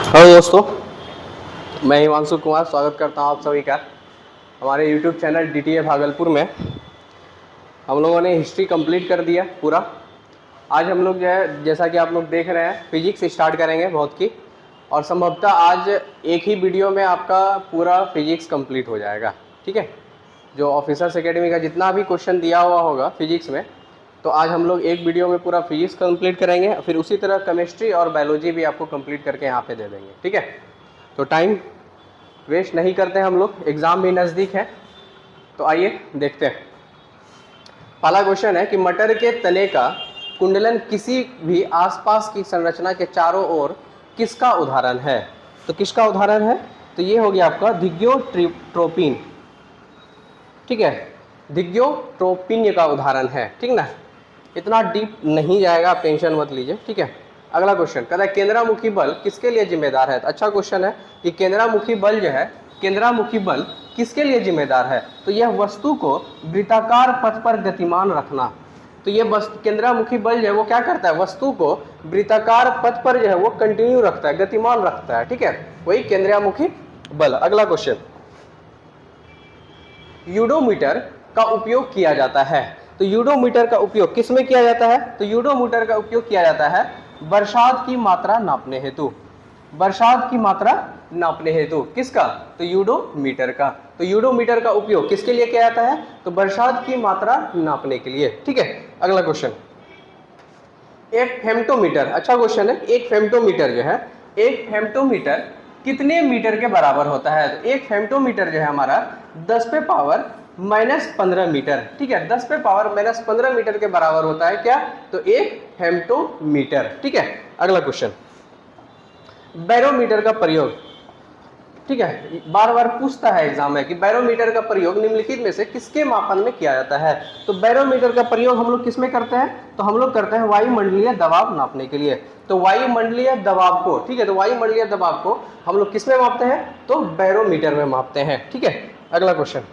Hello दोस्तों, मैं हिमांशु कुमार स्वागत करता हूं आप सभी का हमारे यूट्यूब चैनल DTA भागलपुर में। हम लोगों ने हिस्ट्री कंप्लीट कर दिया पूरा। आज हम लोग जो है, जैसा कि आप लोग देख रहे हैं, फिजिक्स स्टार्ट करेंगे बहुत की, और संभवतः आज एक ही वीडियो में आपका पूरा फिजिक्स कंप्लीट हो जाएगा। ठीक है, जो ऑफिसर्स एकेडमी का जितना भी क्वेश्चन दिया हुआ होगा फिजिक्स में, तो आज हम लोग एक वीडियो में पूरा फिजिक्स कंप्लीट करेंगे। फिर उसी तरह केमिस्ट्री और बायोलॉजी भी आपको कंप्लीट करके यहाँ पे दे देंगे। ठीक है, तो टाइम वेस्ट नहीं करते हैं हम लोग, एग्ज़ाम भी नज़दीक है। तो आइए देखते हैं। पहला क्वेश्चन है कि मटर के तने का कुंडलन किसी भी आसपास की संरचना के चारों ओर किसका उदाहरण है? तो किसका उदाहरण है? तो ये हो गया आपका धिग्योट्रोपिन। ठीक है, धिग्योट्रोपिन का उदाहरण है। ठीक ना, इतना डीप नहीं जाएगा, आप टेंशन मत लीजिए। ठीक है, अगला क्वेश्चन कहता है केंद्रामुखी बल किसके लिए जिम्मेदार है? तो अच्छा क्वेश्चन है कि केंद्रामुखी बल जो है, केंद्रामुखी बल किसके लिए जिम्मेदार है? तो यह वस्तु को वृत्ताकार पथ पर गतिमान रखना। तो ये केंद्रामुखी बल जो है वो क्या करता है? वस्तु को वृत्ताकार पथ पर जो है वो कंटिन्यू रखता है, गतिमान रखता है। ठीक है, वही केंद्रामुखी बल। अगला क्वेश्चन, यूडोमीटर का उपयोग किया जाता है। तो यूडोमीटर का उपयोग किस में किया जाता है? तो यूडोमीटर का उपयोग किया जाता है बरसात की मात्रा नापने हेतु। बरसात की मात्रा नापने हेतु किसका? तो यूडोमीटर का। तो यूडोमीटर का उपयोग किसके लिए किया जाता है? तो बरसात की मात्रा नापने के लिए। ठीक है, अगला क्वेश्चन, एक फेम्टोमीटर। अच्छा क्वेश्चन है, एक फेम्टोमीटर जो है, एक फेम्टोमीटर कितने मीटर के बराबर होता है? तो एक फेम्टोमीटर जो है हमारा 10 पे पावर -15 मीटर। ठीक है, 10 पे पावर -15 मीटर के बराबर होता है क्या? तो एक फेम्टोमीटर। ठीक है, अगला क्वेश्चन, बैरोमीटर का प्रयोग। ठीक है, बार बार पूछता है एग्जाम में कि बैरोमीटर का प्रयोग निम्नलिखित में से किसके मापन में किया जाता है? तो बैरोमीटर का प्रयोग हम लोग किस में करते हैं? तो हम लोग करते हैं वायुमंडलीय दबाव नापने के लिए। तो वायुमंडलीय दबाव को, ठीक है, तो वायुमंडलीय दबाव को हम लोग किस में मापते हैं? तो बैरोमीटर में मापते हैं। ठीक है, अगला क्वेश्चन,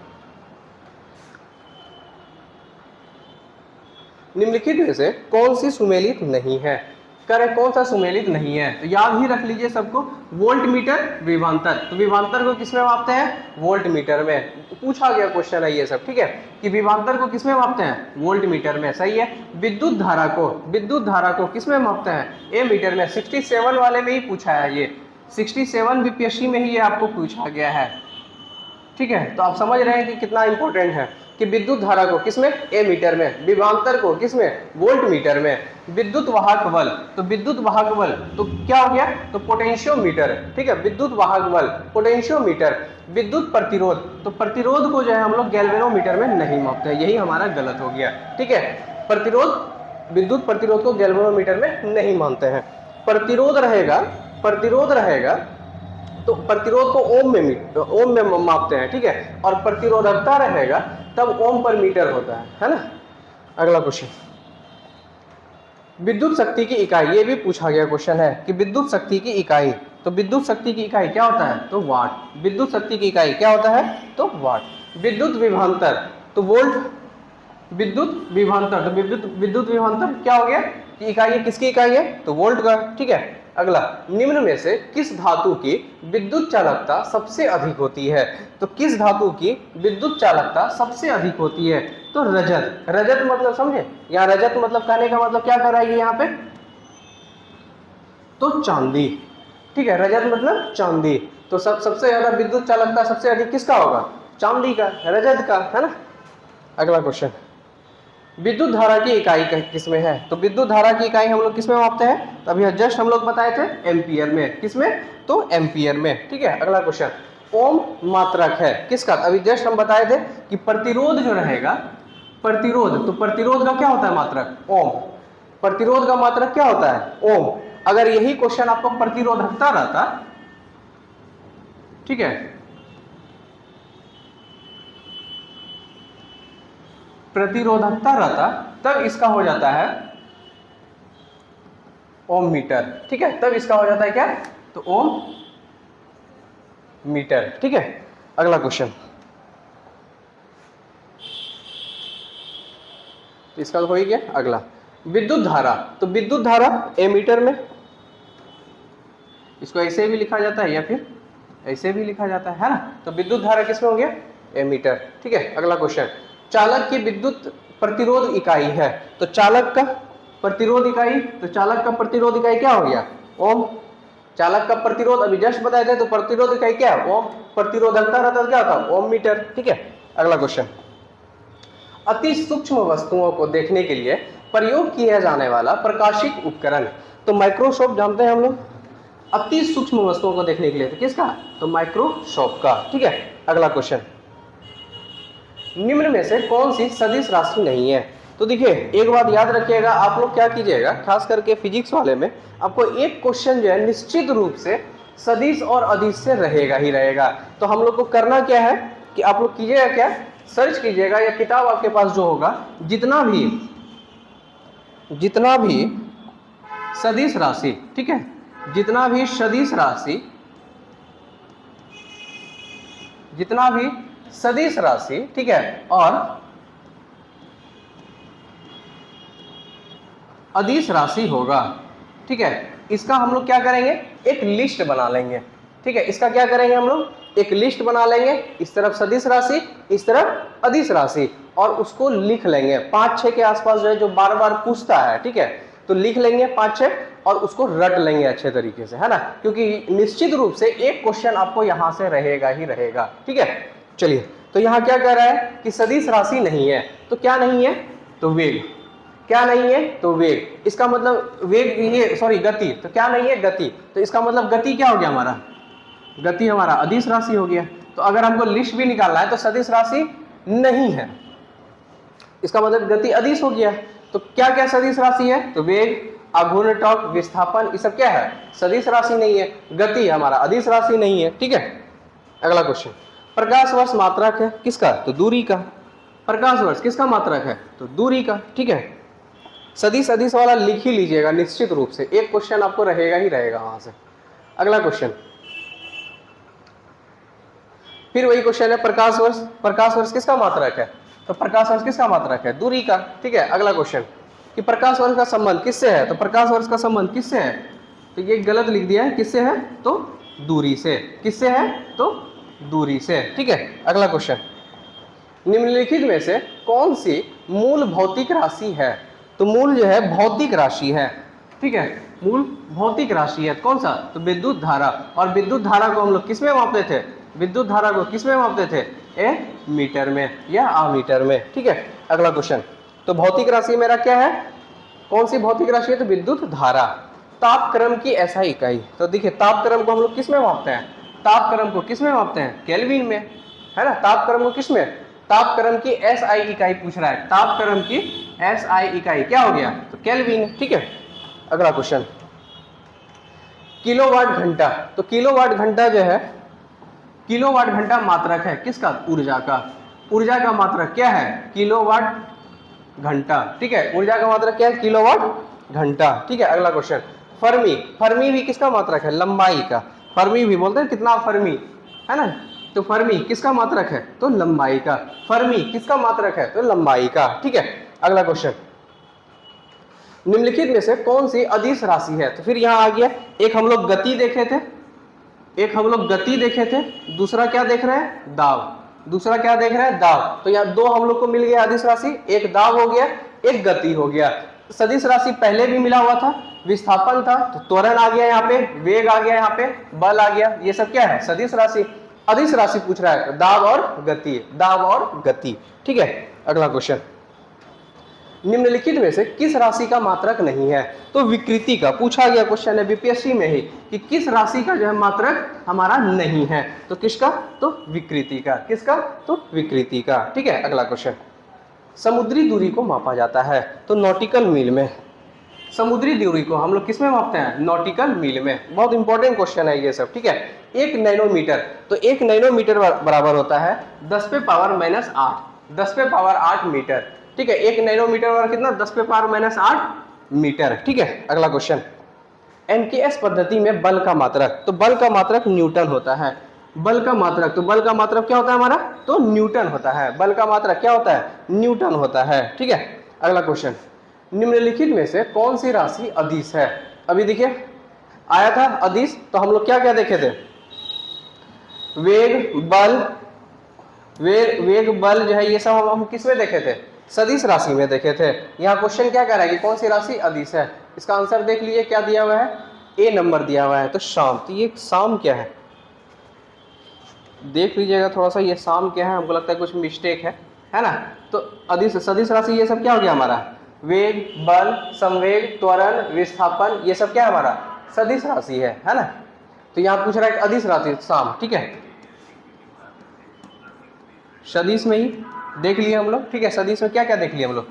निम्नलिखित में से कौन सी सुमेलित नहीं है? करें कौन सा सुमेलित नहीं है? तो याद ही रख लीजिए सबको, वोल्ट मीटर, विभवांतर। तो विभवांतर को किस में मापते हैं? वोल्ट मीटर में। पूछा गया क्वेश्चन है ये सब। ठीक है, कि विभवांतर को किस में मापते हैं? वोल्ट मीटर में। सही है। विद्युत धारा को, विद्युत धारा को किस में मापते हैं? ए मीटर में। 67 वाले में ही पूछा है ये, 67 बीपीएससी में ही ये आपको पूछा गया है। ठीक है, तो आप समझ रहे हैं कि कितना इंपॉर्टेंट है कि विद्युत धारा को किसमें? ए मीटर में। विभवांतर को किसमें? वोल्ट मीटर में। विद्युत वाहक बल, तो विद्युत वाहक बल तो क्या हो गया? तो पोटेंशियोमीटर। ठीक है, विद्युत वाहक बल पोटेंशियोमीटर। विद्युत प्रतिरोध, तो प्रतिरोध को जो है हम लोग गैल्वेनोमीटर में नहीं मापते हैं, यही हमारा गलत हो गया। ठीक है, प्रतिरोध, विद्युत प्रतिरोध को गैल्वेनोमीटर में नहीं मानते हैं। प्रतिरोध रहेगा, प्रतिरोध रहेगा तो प्रतिरोध को ओम में मापते हैं। ठीक है, और प्रतिरोधकता रहेगा तब ओम पर मीटर होता है ना। अगला क्वेश्चन, विद्युत शक्ति की इकाई। ये भी पूछा गया क्वेश्चन है कि विद्युत शक्ति की इकाई। तो विद्युत शक्ति की इकाई क्या होता है? तो वाट। विद्युत शक्ति की इकाई क्या होता है? तो वाट। विद्युत विभवांतर, तो वोल्ट। विद्युत विभवांतर, तो विद्युत विभवांतर क्या हो गया कि इकाई किसकी इकाई है? तो वोल्ट का। ठीक है, अगला, निम्न में से किस धातु की विद्युत चालकता सबसे अधिक होती है? तो किस धातु की विद्युत चालकता सबसे अधिक होती है? तो रजत। रजत मतलब समझे, यहाँ रजत मतलब कहने का मतलब क्या कराएगी यहाँ पे? तो चांदी। ठीक है, रजत मतलब चांदी। तो सबसे ज्यादा विद्युत चालकता सबसे अधिक किसका होगा? चांदी का, रजत का, है ना। अगला क्वेश्चन, विद्युत धारा की इकाई किसमें है? तो विद्युत धारा की इकाई हम लोग किसमें मापते हैं? तो अभी जस्ट हम लोग बताए थे एम्पियर में। किसमें? तो एम्पियर में। ठीक है, अगला क्वेश्चन, ओम मात्रक है किसका? अभी जस्ट हम बताए थे कि प्रतिरोध जो रहेगा, प्रतिरोध, तो प्रतिरोध का क्या होता है मात्रक? ओम। प्रतिरोध का मात्रक क्या होता है? ओम। अगर यही क्वेश्चन आपको प्रतिरोधकता रहता, ठीक है, प्रतिरोधकता रहता, तब इसका हो जाता है ओम मीटर। ठीक है, तब इसका हो जाता है क्या? तो ओम मीटर। ठीक है, अगला क्वेश्चन, इसका हो ही गया। अगला, विद्युत धारा। तो विद्युत धारा ए मीटर में, इसको ऐसे भी लिखा जाता है या फिर ऐसे भी लिखा जाता है ना। तो विद्युत धारा किसमें हो गया, एमीटर। ठीक है, अगला क्वेश्चन, चालक की विद्युत प्रतिरोध इकाई है, तो चालक का प्रतिरोध इकाई, तो चालक का प्रतिरोध इकाई क्या हो गया, ओम। चालक का प्रतिरोध अभी जस्ट बताए थे, तो प्रतिरोध इकाई क्या है, ओम। प्रतिरोधकता रहता है क्या होता है, ओम मीटर। ठीक है, अगला क्वेश्चन, अति सूक्ष्म वस्तुओं को देखने के लिए प्रयोग किया जाने वाला प्रकाशिक उपकरण, तो माइक्रोस्कोप जानते हैं हम लोग, अति सूक्ष्म वस्तुओं को देखने के लिए, तो किसका, तो माइक्रोस्कोप का। ठीक है, अगला क्वेश्चन, निम्न में से कौन सी सदिश राशि नहीं है। तो देखिए एक बात याद रखिएगा, आप लोग क्या कीजिएगा, खास करके फिजिक्स वाले में आपको एक क्वेश्चन जो है निश्चित रूप से सदिश और अदिश से रहेगा ही रहेगा। तो हम लोग को करना क्या है कि आप लोग कीजिएगा क्या, सर्च कीजिएगा या किताब आपके पास जो होगा, जितना भी सदिश राशि, ठीक है, जितना भी सदिश राशि, ठीक है, और अदिश राशि होगा, ठीक है, इसका हम लोग क्या करेंगे, एक लिस्ट बना लेंगे। ठीक है, इसका क्या करेंगे हम लोग, एक लिस्ट बना लेंगे, इस तरफ सदिश राशि, इस तरफ अदिश राशि, और उसको लिख लेंगे 5-6 के आसपास जो है, जो बार बार पूछता है। ठीक है, तो लिख लेंगे 5-6 और उसको रट लेंगे अच्छे तरीके से, है ना, क्योंकि निश्चित रूप से एक क्वेश्चन आपको यहां से रहेगा ही रहेगा। ठीक है, चलिए, तो यहाँ क्या कह रहा है कि सदिश राशि नहीं है, तो क्या नहीं है, तो वेग। क्या नहीं है, तो वेग। इसका मतलब वेग, ये सॉरी गति, तो क्या नहीं है, गति। तो इसका मतलब गति क्या हो गया हमारा, गति हमारा अदिश राशि हो गया। तो अगर हमको लिस्ट भी निकालना है तो सदिश राशि नहीं है, इसका मतलब गति अदिश हो गया। तो क्या क्या सदिश राशि है, तो वेग, आघूर्ण, टॉर्क, विस्थापन, ये सब क्या है, सदिश राशि नहीं है। गति हमारा अदिश राशि नहीं है। ठीक है, अगला क्वेश्चन, प्रकाश वर्ष मात्रक है किसका, तो दूरी का। प्रकाश वर्ष किसका मात्रक है, तो दूरी का। ठीक है, सदिश अदिश वाला लिख ही लीजिएगा निश्चित रूप से, एक क्वेश्चन आपको रहेगा ही रहेगा वहां से। अगला क्वेश्चन, फिर वही क्वेश्चन है, प्रकाश वर्ष। प्रकाश वर्ष किसका मात्रक है, तो प्रकाश वर्ष किसका मात्रक है, दूरी का। ठीक है, अगला क्वेश्चन, कि प्रकाश वर्ष का संबंध किससे है, तो प्रकाश वर्ष का संबंध किससे है, तो ये गलत लिख दिया है, किससे है, तो दूरी से। किससे है, तो दूरी से। ठीक है, अगला क्वेश्चन, निम्नलिखित में से कौन सी मूल भौतिक राशि है, तो मूल जो है भौतिक राशि है। ठीक है, मूल भौतिक राशि है, कौन सा, तो विद्युत धारा। और विद्युत धारा को हम लोग किस में मापते थे, विद्युत धारा को किस में मापते थे, ए मीटर में या आमीटर में। ठीक है, अगला क्वेश्चन, तो भौतिक राशि मेरा क्या है, कौन सी भौतिक राशि है, तो विद्युत धारा। तापक्रम की एसआई इकाई, तो देखिए तापक्रम को हम लोग किस में मापते हैं, तापक्रम को किस में मापते हैं, केल्विन में, है ना। तापक्रम को किस में, तापक्रम की एसआई इकाई पूछ रहा है, तापक्रम की एसआई इकाई क्या हो गया, तो केल्विन। ठीक है, अगला क्वेश्चन, किलोवाट घंटा, तो किलोवाट घंटा जो है, किलोवाट घंटा मात्रक है किसका, ऊर्जा का। ऊर्जा का मात्रक क्या है, किलोवाट घंटा। ठीक है, ऊर्जा का मात्रक क्या है, किलोवाट घंटा। ठीक है, अगला क्वेश्चन, फर्मी। फर्मी भी किसका मात्रक है, लंबाई का। फर्मी भी बोलते हैं कितना फर्मी, है ना, तो फर्मी किसका मात्रक है, तो लंबाई का। फर्मी किसका मात्रक है, तो लंबाई का। ठीक है, अगला क्वेश्चन, निम्नलिखित में से कौन सी अदिश राशि है, तो फिर यहां आ गया, एक हम लोग गति देखे थे, दूसरा क्या देख रहे हैं, दाब। दूसरा क्या देख रहे हैं, दाब। तो यहाँ दो हम लोग को मिल गया अदिश राशि, एक दाब हो गया, एक गति हो गया। सदिश राशि पहले भी मिला हुआ था, विस्थापन था, तो त्वरण आ गया यहाँ पे, वेग आ गया यहाँ पे, बल आ गया, ये सब क्या है, सदिश राशि। अदिश राशि पूछ रहा है, दाब और गति, दाब और गति। ठीक है, अगला क्वेश्चन, निम्नलिखित में से किस राशि का मात्रक नहीं है, तो विकृति का पूछा गया क्वेश्चन है बीपीएससी में ही, कि किस राशि का जो है मात्रक हमारा नहीं है, तो किसका, तो विकृति का। किसका, तो विकृति का। ठीक है, अगला क्वेश्चन, समुद्री दूरी को मापा जाता है, तो नॉटिकल मील में। समुद्री दूरी को हम लोग किस में मापते हैं, नॉटिकल मील में। बहुत इंपॉर्टेंट क्वेश्चन है ये सब। ठीक है, 1 नैनोमीटर, तो 1 नैनोमीटर बराबर होता है 10⁻⁻8, 10⁻8 मीटर। ठीक है, 1 नैनोमीटर बराबर कितना, 10⁻⁸ मीटर। ठीक है, अगला क्वेश्चन, एमकेएस पद्धति में बल का मात्रक, तो बल का मात्रक न्यूटन होता है। बल का मात्रक, तो बल का मात्रक क्या होता है हमारा, तो न्यूटन होता है। बल का मात्रक क्या होता है, न्यूटन होता है। ठीक है, अगला क्वेश्चन, निम्नलिखित में से कौन सी राशि अदिश है। अभी देखिए आया था अदिश, तो हम लोग क्या क्या देखे थे, वेग बल, वेग बल जो है ये सब हम किस में देखे थे, सदिश राशि में देखे थे। यहाँ क्वेश्चन क्या कह रहा है कि कौन सी राशि अदिश है, इसका आंसर देख लीजिए क्या दिया हुआ है, ए नंबर दिया हुआ है, तो शाम। तो ये शाम क्या है, देख लीजिएगा थोड़ा सा, ये शाम क्या है, हमको लगता है कुछ मिस्टेक है ना। तो अदिश सदिश राशि ये सब क्या हो गया हमारा, वेग बल संवेग त्वरण विस्थापन, ये सब क्या है हमारा सदिश राशि है ना। तो यहाँ पूछ रहा है अदिश राशि शाम, ठीक है, सदिश में ही देख लिए हम लोग, ठीक है। सदिश में क्या क्या देख लिए हम लोग,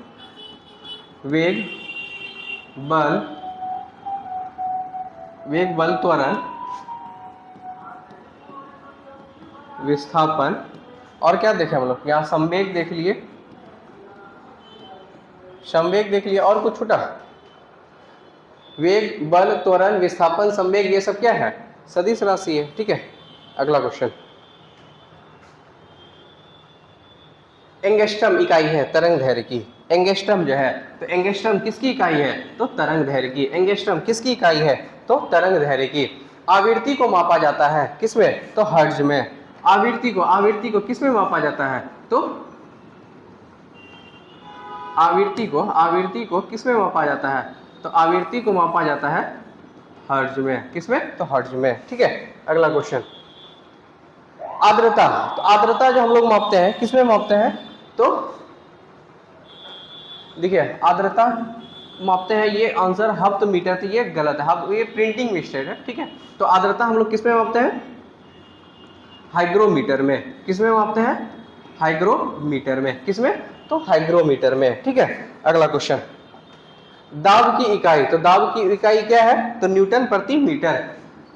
वेग बल त्वरण विस्थापन, और क्या देखे हम लोग, यहाँ संवेग देख लिए, संवेग देख लिए, और कुछ छूटा, वेग बल त्वरण विस्थापन संवेग ये सब क्या है, सदिश राशि है, ठीक है। अगला क्वेश्चन, एंगस्ट्रम इकाई है तरंग दैर्घ्य की, एंगस्ट्रम जो है, तो एंगस्ट्रम किसकी इकाई है, तो तरंग दैर्घ्य की, एंगस्ट्रम किसकी इकाई है, तो तरंग दैर्घ्य की। आवृत्ति को मापा जाता है किसमें, तो हर्ट्ज में। आवृत्ति को किसमें मापा जाता है, तो आवृत्ति को किसमें मापा जाता है, तो आवृत्ति को मापा जाता है हर्ट्ज में, किसमें, तो हर्ट्ज में, ठीक है। अगला क्वेश्चन, आर्द्रता, तो आर्द्रता जो हम लोग मापते हैं किसमें मापते हैं, तो देखिए आर्द्रता मापते हैं, ये आंसर हफ्त मीटर, तो ये गलत है, ये प्रिंटिंग मिस्टेक है, ठीक है। तो आर्द्रता हम लोग किसमें मापते हैं, हाइग्रोमीटर में, किसमें मापते हैं, हाइग्रोमीटर में, किसमें, तो हाइग्रोमीटर में, ठीक है। अगला क्वेश्चन, दाब की इकाई, तो दाब की इकाई क्या है, तो न्यूटन प्रति मीटर,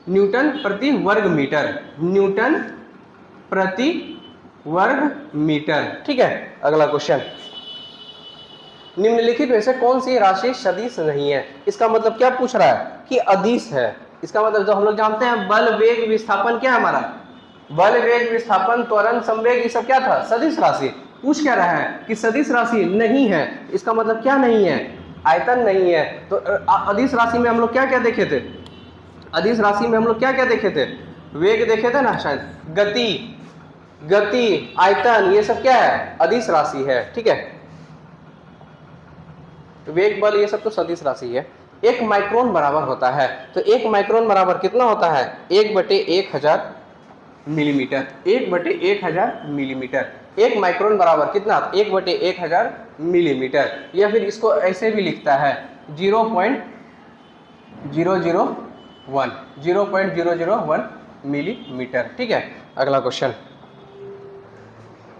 न्यूटन प्रति वर्ग मीटर, न्यूटन प्रति वर्ग मीटर, ठीक है। अगला क्वेश्चन, निम्नलिखित में से कौन सी राशि सदिश नहीं है, इसका मतलब क्या पूछ रहा है कि अदिश है, इसका मतलब जो हम लोग जानते हैं बल वेग विस्थापन क्या है हमारा, बल वेग विस्थापन त्वरण संवेग ये सब क्या था, सदिश राशि। पूछ क्या रहा है कि सदिश राशि नहीं है, इसका मतलब क्या नहीं है, आयतन नहीं है। तो अदिश राशि में हम लोग क्या क्या देखे थे, अदिश राशि में हम लोग क्या क्या देखे थे, वेग देखे थे ना शायद, गति आयतन ये सब क्या है, अदिश राशि है, ठीक है। वेग बल ये सब तो सदिश राशि है। 1 माइक्रोन बराबर होता है, तो 1 माइक्रोन बराबर कितना होता है, 1/1000 मिलीमीटर, 1/1000 मिलीमीटर। 1 माइक्रोन बराबर कितना, 1/1000 मिलीमीटर, या फिर इसको ऐसे भी लिखता है 0.001 मिलीमीटर, ठीक है। अगला क्वेश्चन,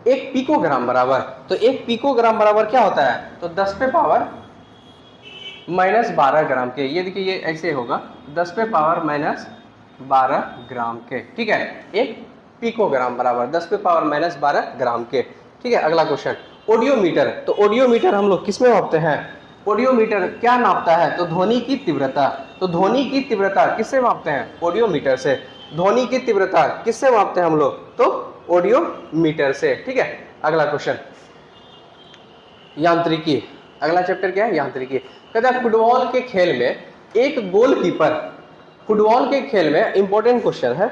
1 पिकोग्राम बराबर, तो 1 पिकोग्राम बराबर क्या होता है, तो 10 पे पावर -12 ग्राम के, ये देखिए ये ऐसे होगा 10 पे पावर -12 ग्राम के, ठीक है। 1 पिकोग्राम बराबर 10 पे पावर -12 ग्राम के, ठीक है। अगला क्वेश्चन, ऑडियोमीटर, तो ऑडियोमीटर हम लोग किसमें मापते हैं, ऑडियोमीटर क्या नापता है, तो ध्वनि की तीव्रता, तो ध्वनि की तीव्रता किससे मापते हैं, ऑडियोमीटर से। ध्वनि की तीव्रता किससे मापते हैं हम लोग, तो ऑडियोमीटर से, ठीक है। अगला क्वेश्चन, यांत्रिकी, अगला चैप्टर क्या है, यांत्रिकी। कहता है फुटबॉल के खेल में एक गोलकीपर, फुटबॉल के खेल में इंपॉर्टेंट क्वेश्चन है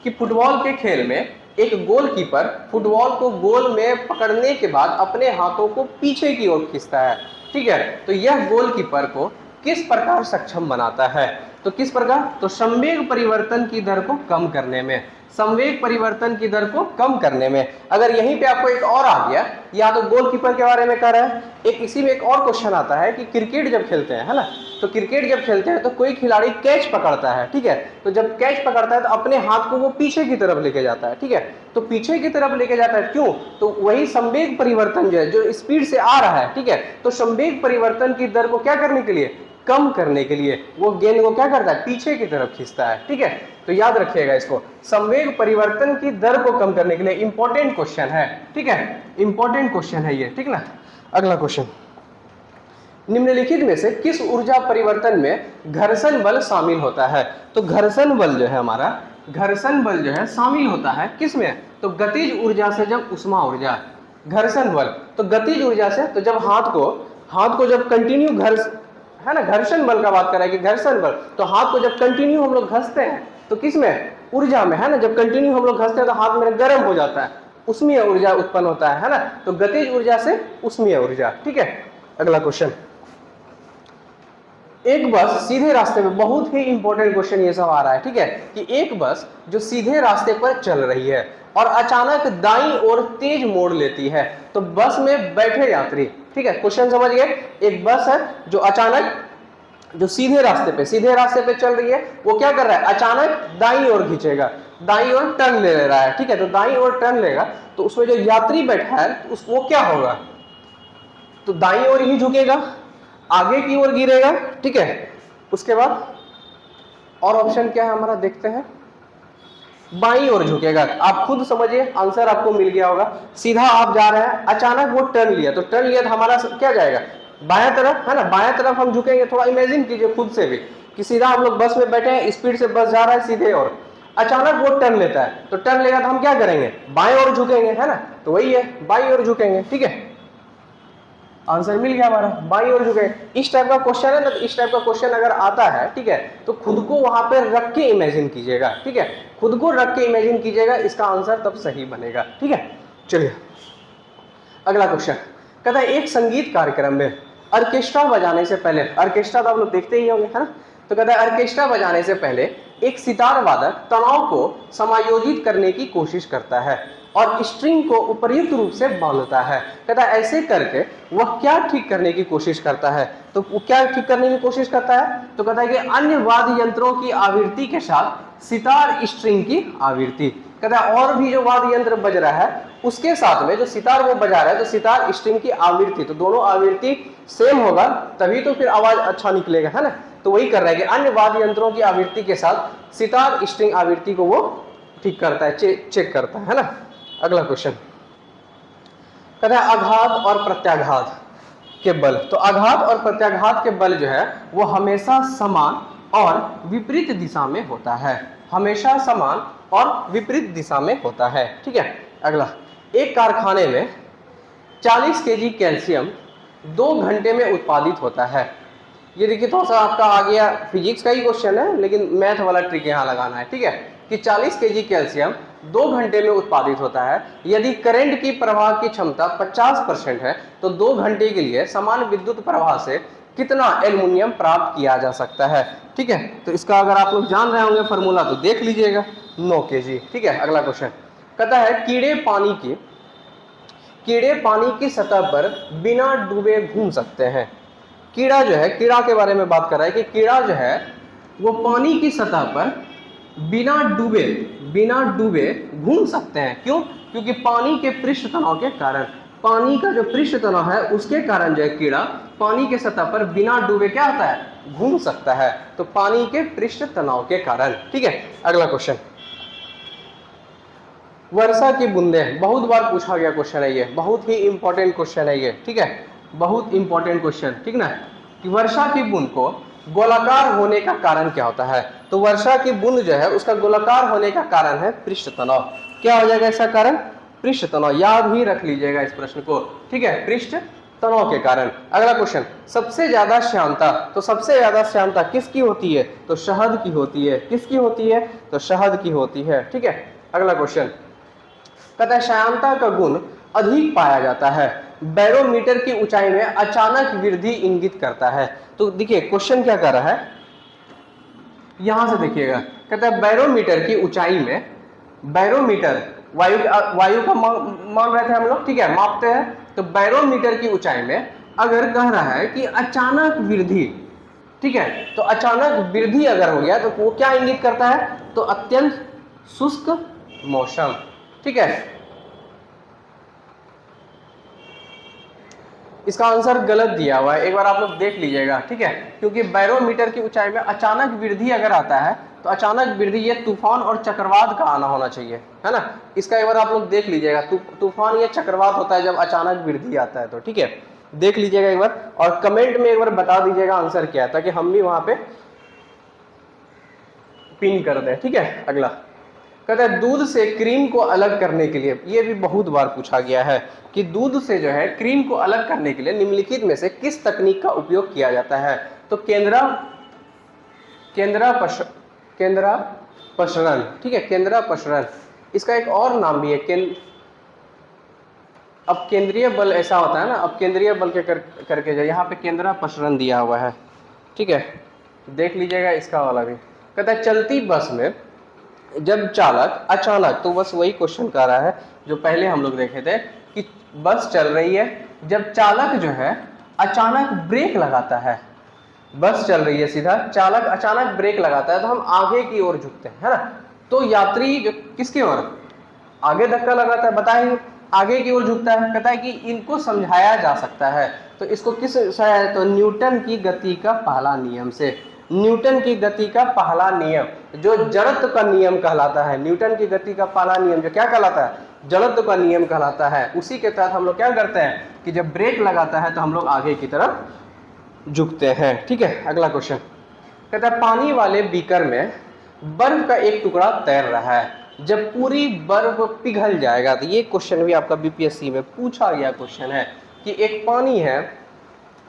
कि फुटबॉल के खेल में एक गोलकीपर फुटबॉल को गोल में पकड़ने के बाद अपने हाथों को पीछे की ओर खींचता है, ठीक है। तो यह गोलकीपर को किस प्रकार सक्षम बनाता है, तो किस प्रकार, तो संवेग परिवर्तन की दर को कम करने में, संवेग परिवर्तन की दर को कम करने में। अगर यहीं पे आपको एक और आ गया, या तो गोलकीपर के बारे में कह रहा है, एक इसी में एक और क्वेश्चन आता है कि क्रिकेट जब खेलते हैं, है ना, तो क्रिकेट जब खेलते हैं तो कोई खिलाड़ी कैच पकड़ता है, ठीक है। तो जब कैच पकड़ता है तो अपने हाथ को वो पीछे की तरफ लेके जाता है, ठीक है। तो पीछे की तरफ लेके जाता है, क्यों, तो वही संवेग परिवर्तन जो है, जो स्पीड से आ रहा है, ठीक है, तो संवेग परिवर्तन की दर को क्या करने के लिए, कम करने के लिए वो गेंद को क्या करता है, पीछे की तरफ खींचता है, ठीक है। तो याद रखिएगा इसको, संवेग परिवर्तन की दर को कम करने के लिए, इंपॉर्टेंट क्वेश्चन है, ठीक है, इंपॉर्टेंट क्वेश्चन है ये, ठीक ना। अगला क्वेश्चन, निम्नलिखित में से किस ऊर्जा परिवर्तन में घर्षण बल शामिल होता है, तो घर्षण बल जो है हमारा, घर्षण बल जो है शामिल होता है किस में, तो गतिज ऊर्जा से जब उष्मा ऊर्जा, घर्षण बल, तो गतिज ऊर्जा से, तो जब हाथ को जब कंटिन्यू है ना, घर्षण बल का बात कर रहा है कि घर्षण बल। तो हाथ को जब कंटिन्यू हम लोग घसते हैं तो किस में, ऊर्जा में, है ना। जब कंटिन्यू हम लोग घसते हैं तो हाथ मेरा गर्म हो जाता है, उष्मीय ऊर्जा उत्पन्न होता है ना। तो गतिज ऊर्जा से उष्मीय ऊर्जा। ठीक है, अगला क्वेश्चन। एक बस सीधे रास्ते में, बहुत ही इंपॉर्टेंट क्वेश्चन ये सब आ रहा है, ठीक है, कि एक बस जो सीधे रास्ते पर चल रही है और अचानक दाईं ओर तेज मोड़ लेती है, तो बस में बैठे यात्री, ठीक है, क्वेश्चन समझ गए। एक बस है जो अचानक, जो सीधे रास्ते पे चल रही है, वो क्या कर रहा है, अचानक दाईं ओर खींचेगा, दाईं ओर टर्न ले रहा है, ठीक है। तो दाईं ओर टर्न लेगा तो उसमें जो यात्री बैठा है वो क्या होगा, तो दाईं ओर ही झुकेगा, आगे की ओर गिरेगा, ठीक है। उसके बाद और ऑप्शन क्या है हमारा, देखते हैं, बाईं ओर झुकेगा। आप खुद समझिए, आंसर आपको मिल गया होगा। सीधा आप जा रहे हैं, अचानक वो टर्न लिया, तो टर्न लिया तो हमारा क्या जाएगा, बायां तरफ, है ना, बायां तरफ हम झुकेंगे। थोड़ा इमेजिन कीजिए खुद से भी कि सीधा हम लोग बस में बैठे हैं, स्पीड से बस जा रहा है सीधे, और अचानक वो टर्न लेता है, तो टर्न लेगा तो हम क्या करेंगे, बाएं ओर झुकेंगे, है ना। तो वही है, बाईं ओर झुकेंगे, ठीक है। आंसर मिल गया हमारा, बाईं ओर झुकेंगे। इस टाइप का क्वेश्चन है ना, तो इस टाइप का क्वेश्चन अगर आता है, ठीक है, तो खुद को वहां पे रख के इमेजिन कीजिएगा, ठीक है, खुद को रख के इमेजिन कीजिएगा, इसका आंसर तब सही बनेगा, ठीक है। चलिए अगला क्वेश्चन कहता है, एक संगीत कार्यक्रम में ऑर्केस्ट्रा बजाने से पहले, ऑर्केस्ट्रा तो आप लोग देखते ही होंगे, है ना। तो कहता है ऑर्केस्ट्रा बजाने से पहले एक सितार वादक तनाव को समायोजित करने की कोशिश करता है और स्ट्रिंग को उपयुक्त रूप से बांधता है। कहता है ऐसे करके वह क्या ठीक करने की कोशिश करता है, तो वो क्या ठीक करने की कोशिश करता है, तो कहता है कि अन्य वाद्य यंत्रों की आवृत्ति के साथ सितार स्ट्रिंग की आवृत्ति। कहता है और भी जो वाद्य यंत्र बज रहा है उसके साथ में जो सितार वो बजा रहा है, तो सितार स्ट्रिंग की आवृत्ति, तो दोनों आवृत्ति सेम होगा तभी तो फिर आवाज अच्छा निकलेगा, है ना। तो वही कर रहा है कि अन्य वाद्य यंत्रों की आवृत्ति के साथ सितार स्ट्रिंग आवृत्ति को वो ठीक करता है, चेक करता है ना। अगला क्वेश्चन कहता है आघात और प्रत्याघात के बल। तो आघात और प्रत्याघात के बल जो है वो हमेशा समान और विपरीत दिशा में होता है, हमेशा समान और विपरीत दिशा में होता है, ठीक है। अगला, एक कारखाने में 40 केजी कैल्शियम 2 घंटे में उत्पादित होता है। ये देखिए थोड़ा सा आपका आ गया, फिजिक्स का ही क्वेश्चन है लेकिन मैथ वाला ट्रिक यहाँ लगाना है, ठीक है, कि 40 केजी कैल्शियम 2 घंटे में उत्पादित होता है। यदि करंट की प्रवाह की क्षमता 50% है तो 2 घंटे के लिए समान विद्युत प्रवाह से कितना एल्युमिनियम प्राप्त किया जा सकता है, ठीक है। तो इसका अगर आप लोग जान रहे होंगे फॉर्मूला तो देख लीजिएगा, 9 केजी, ठीक है। अगला क्वेश्चन कहता है कीड़े पानी की सतह पर बिना डूबे घूम सकते हैं। कीड़ा जो है, कीड़ा के बारे में बात कर रहा है कि कीड़ा जो है वो पानी की सतह पर बिना डूबे घूम सकते हैं। क्यों? क्योंकि पानी के पृष्ठ तनाव के कारण, पानी का जो पृष्ठ तनाव है उसके कारण जो है कीड़ा पानी के सतह पर बिना डूबे क्या होता है, घूम सकता है। तो पानी के पृष्ठ तनाव के कारण, ठीक है। अगला क्वेश्चन, वर्षा की बूंदें, बहुत बार पूछा गया क्वेश्चन है ये, बहुत ही इंपॉर्टेंट क्वेश्चन है ये, ठीक है, बहुत इंपॉर्टेंट क्वेश्चन, ठीक ना, कि वर्षा की बूंद को गोलाकार होने का कारण क्या होता है। तो वर्षा की बूंद जो है उसका गोलाकार होने का कारण है पृष्ठ तनाव। क्या हो जाएगा इसका कारण, पृष्ठ तनाव, याद ही रख लीजिएगा इस प्रश्न को, ठीक है, पृष्ठ तनाव के कारण। अगला क्वेश्चन, सबसे ज्यादा श्यानता, तो सबसे ज्यादा श्यानता किसकी होती है, तो शहद की होती है। किसकी होती है, तो शहद की होती है, ठीक है। अगला क्वेश्चन कहता है श्यानता का गुण अधिक पाया जाता है, बैरोमीटर की ऊंचाई में अचानक वृद्धि इंगित करता है। तो देखिए क्वेश्चन क्या कर रहा है, यहां से देखिएगा, कहता है बैरोमीटर की ऊंचाई में, बैरोमीटर वायु का मान रहे थे हम लोग, ठीक है, मापते हैं। तो बैरोमीटर की ऊंचाई में अगर कह रहा है कि अचानक वृद्धि, ठीक है, तो अचानक वृद्धि अगर हो गया तो वो क्या इंगित करता है, तो अत्यंत शुष्क मौसम, ठीक है। इसका आंसर गलत दिया हुआ है, एक बार आप लोग देख लीजिएगा, ठीक है, क्योंकि बैरोमीटर की ऊंचाई में अचानक वृद्धि अगर आता है तो अचानक वृद्धि ये तूफान और चक्रवात का आना होना चाहिए, है ना। इसका एक बार आप लोग देख लीजिएगा, तूफान या चक्रवात होता है जब अचानक वृद्धि आता है, तो ठीक है, देख लीजिएगा एक बार और कमेंट में एक बार बता दीजिएगा आंसर क्या है, ताकि हम भी वहां पे पिन कर दें, ठीक है। अगला कहता है दूध से क्रीम को अलग करने के लिए, ये भी बहुत बार पूछा गया है कि दूध से जो है क्रीम को अलग करने के लिए निम्नलिखित में से किस तकनीक का उपयोग किया जाता है। तो केंद्रापसरण, ठीक है, केंद्रापसरण। इसका एक और नाम भी है, अब केंद्रीय बल ऐसा होता है ना, अब केंद्रीय बल के करके जो यहाँ पे केंद्रापसरण दिया हुआ है, ठीक है, देख लीजिएगा इसका वाला भी। कहता है चलती बस में जब चालक अचानक, तो बस वही क्वेश्चन कर रहा है जो पहले हम लोग देखे थे कि बस चल रही है, जब चालक जो है अचानक ब्रेक लगाता है, बस चल रही है सीधा, चालक अचानक ब्रेक लगाता है तो हम आगे की ओर झुकते हैं, है ना। तो यात्री जो किसकी ओर आगे धक्का लगाता है, बताइए, आगे की ओर झुकता है। कहता है कि इनको समझाया जा सकता है, तो इसको किस से, तो न्यूटन की गति का पहला नियम से। न्यूटन की गति का पहला नियम जो जड़त्व का नियम कहलाता है, न्यूटन की गति का पहला नियम जो क्या कहलाता है, जड़त्व का नियम कहलाता है। उसी के तहत हम लोग क्या करते हैं कि जब ब्रेक लगाता है तो हम लोग आगे की तरफ झुकते हैं, ठीक है। अगला क्वेश्चन कहता है पानी वाले बीकर में बर्फ का एक टुकड़ा तैर रहा है, जब पूरी बर्फ पिघल जाएगा, तो ये क्वेश्चन भी आपका बीपीएससी में पूछा गया क्वेश्चन है कि एक पानी है,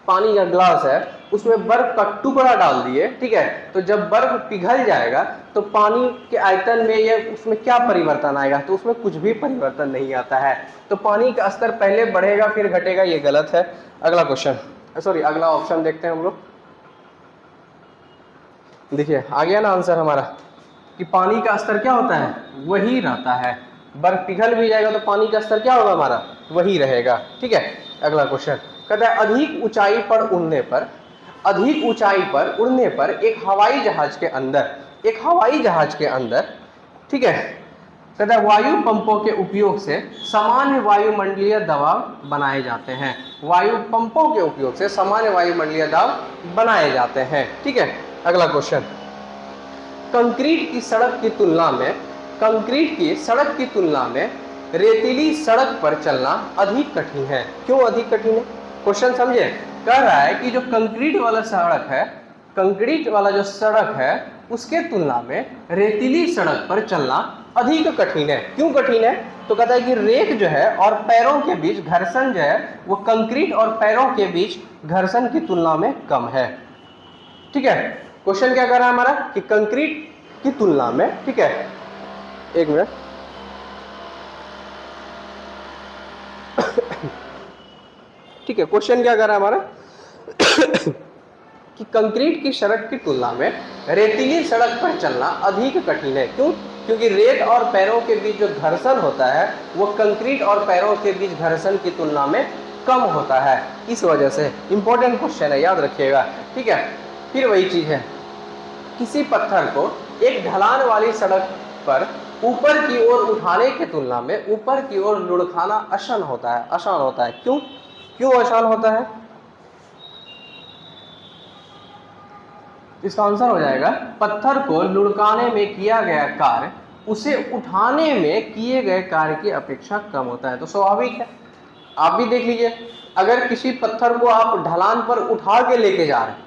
पानी का ग्लास है, उसमें बर्फ का टुकड़ा डाल दिए, ठीक है, तो जब बर्फ पिघल जाएगा तो पानी के आयतन में या उसमें क्या परिवर्तन आएगा, तो उसमें कुछ भी परिवर्तन नहीं आता है। तो पानी का स्तर पहले बढ़ेगा फिर घटेगा, ये गलत है। अगला क्वेश्चन, सॉरी अगला ऑप्शन देखते हैं हम लोग। देखिए आ गया ना आंसर हमारा कि पानी का स्तर क्या होता है, वही रहता है। बर्फ पिघल भी जाएगा तो पानी का स्तर क्या होगा हमारा, वही रहेगा, ठीक है। अगला क्वेश्चन कहता है अधिक ऊंचाई पर उड़ने पर, अधिक ऊंचाई पर उड़ने पर एक हवाई जहाज के अंदर, ठीक है, कहता है वायु पंपों के उपयोग से सामान्य वायुमंडलीय दबाव बनाए जाते हैं, वायु पंपों के उपयोग से सामान्य वायुमंडलीय दबाव बनाए जाते हैं, ठीक है। अगला क्वेश्चन कंक्रीट की सड़क की तुलना में रेतीली सड़क पर चलना अधिक कठिन है। क्यों अधिक कठिन है, क्वेश्चन समझे। कह रहा है कि जो कंक्रीट वाला जो सड़क है उसके तुलना में रेतीली सड़क पर चलना अधिक कठिन है। क्यों कठिन है, तो कहता है कि रेत जो है और पैरों के बीच घर्षण जो है वो कंक्रीट और पैरों के बीच घर्षण की तुलना में कम है, ठीक है। क्वेश्चन क्या कर रहा है हमारा कि कंक्रीट की तुलना में, ठीक है, एक मिनट, ठीक है, क्वेश्चन क्या कर रहा है हमारा कि कंक्रीट की सड़क की तुलना में रेतीली सड़क पर चलना अधिक कठिन है। क्यों, क्योंकि रेत और पैरों के बीच जो घर्षण होता है वो कंक्रीट और पैरों के बीच घर्षण की तुलना में कम होता है, इस वजह से। इंपॉर्टेंट क्वेश्चन है, याद रखिएगा, ठीक है। फिर वही चीज है, किसी पत्थर को एक ढलान वाली सड़क पर ऊपर की ओर उठाने की तुलना में ऊपर की ओर लुढ़काना आसान होता है। क्यों आसान होता है, इसका आंसर हो जाएगा पत्थर को लुढ़काने में किया गया कार्य उसे उठाने में किए गए कार्य की अपेक्षा कम होता है। तो स्वाभाविक है, आप भी देख लीजिए, अगर किसी पत्थर को आप ढलान पर उठा के लेके जा रहे हैं,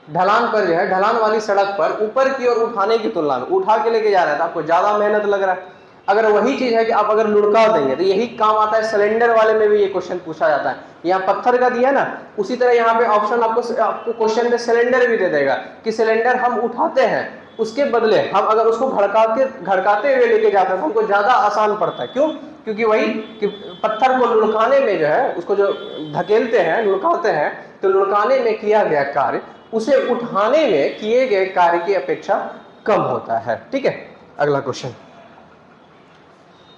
ढलान पर जो है, ढलान वाली सड़क पर ऊपर की ओर उठाने की तुलना में उठा के लेके जा रहे हैं तो आपको ज्यादा मेहनत लग रहा है। अगर वही चीज है कि आप अगर लुढ़का देंगे तो यही काम आता है। सिलेंडर वाले में भी ये क्वेश्चन पूछा जाता है, यहाँ पत्थर का दिया ना, उसी तरह यहाँ पे ऑप्शन आपको क्वेश्चन में सिलेंडर भी दे देगा कि सिलेंडर हम उठाते हैं, उसके बदले हम अगर उसको घड़काते हुए लेके जाते हैं तो हमको ज्यादा आसान पड़ता है। क्यों, क्योंकि वही कि पत्थर को लुढ़काने में जो है, उसको जो धकेलते हैं, लुढ़काते हैं, तो लुढ़काने में किया गया कार्य उसे उठाने में किए गए कार्य की अपेक्षा कम होता है, ठीक है। अगला क्वेश्चन,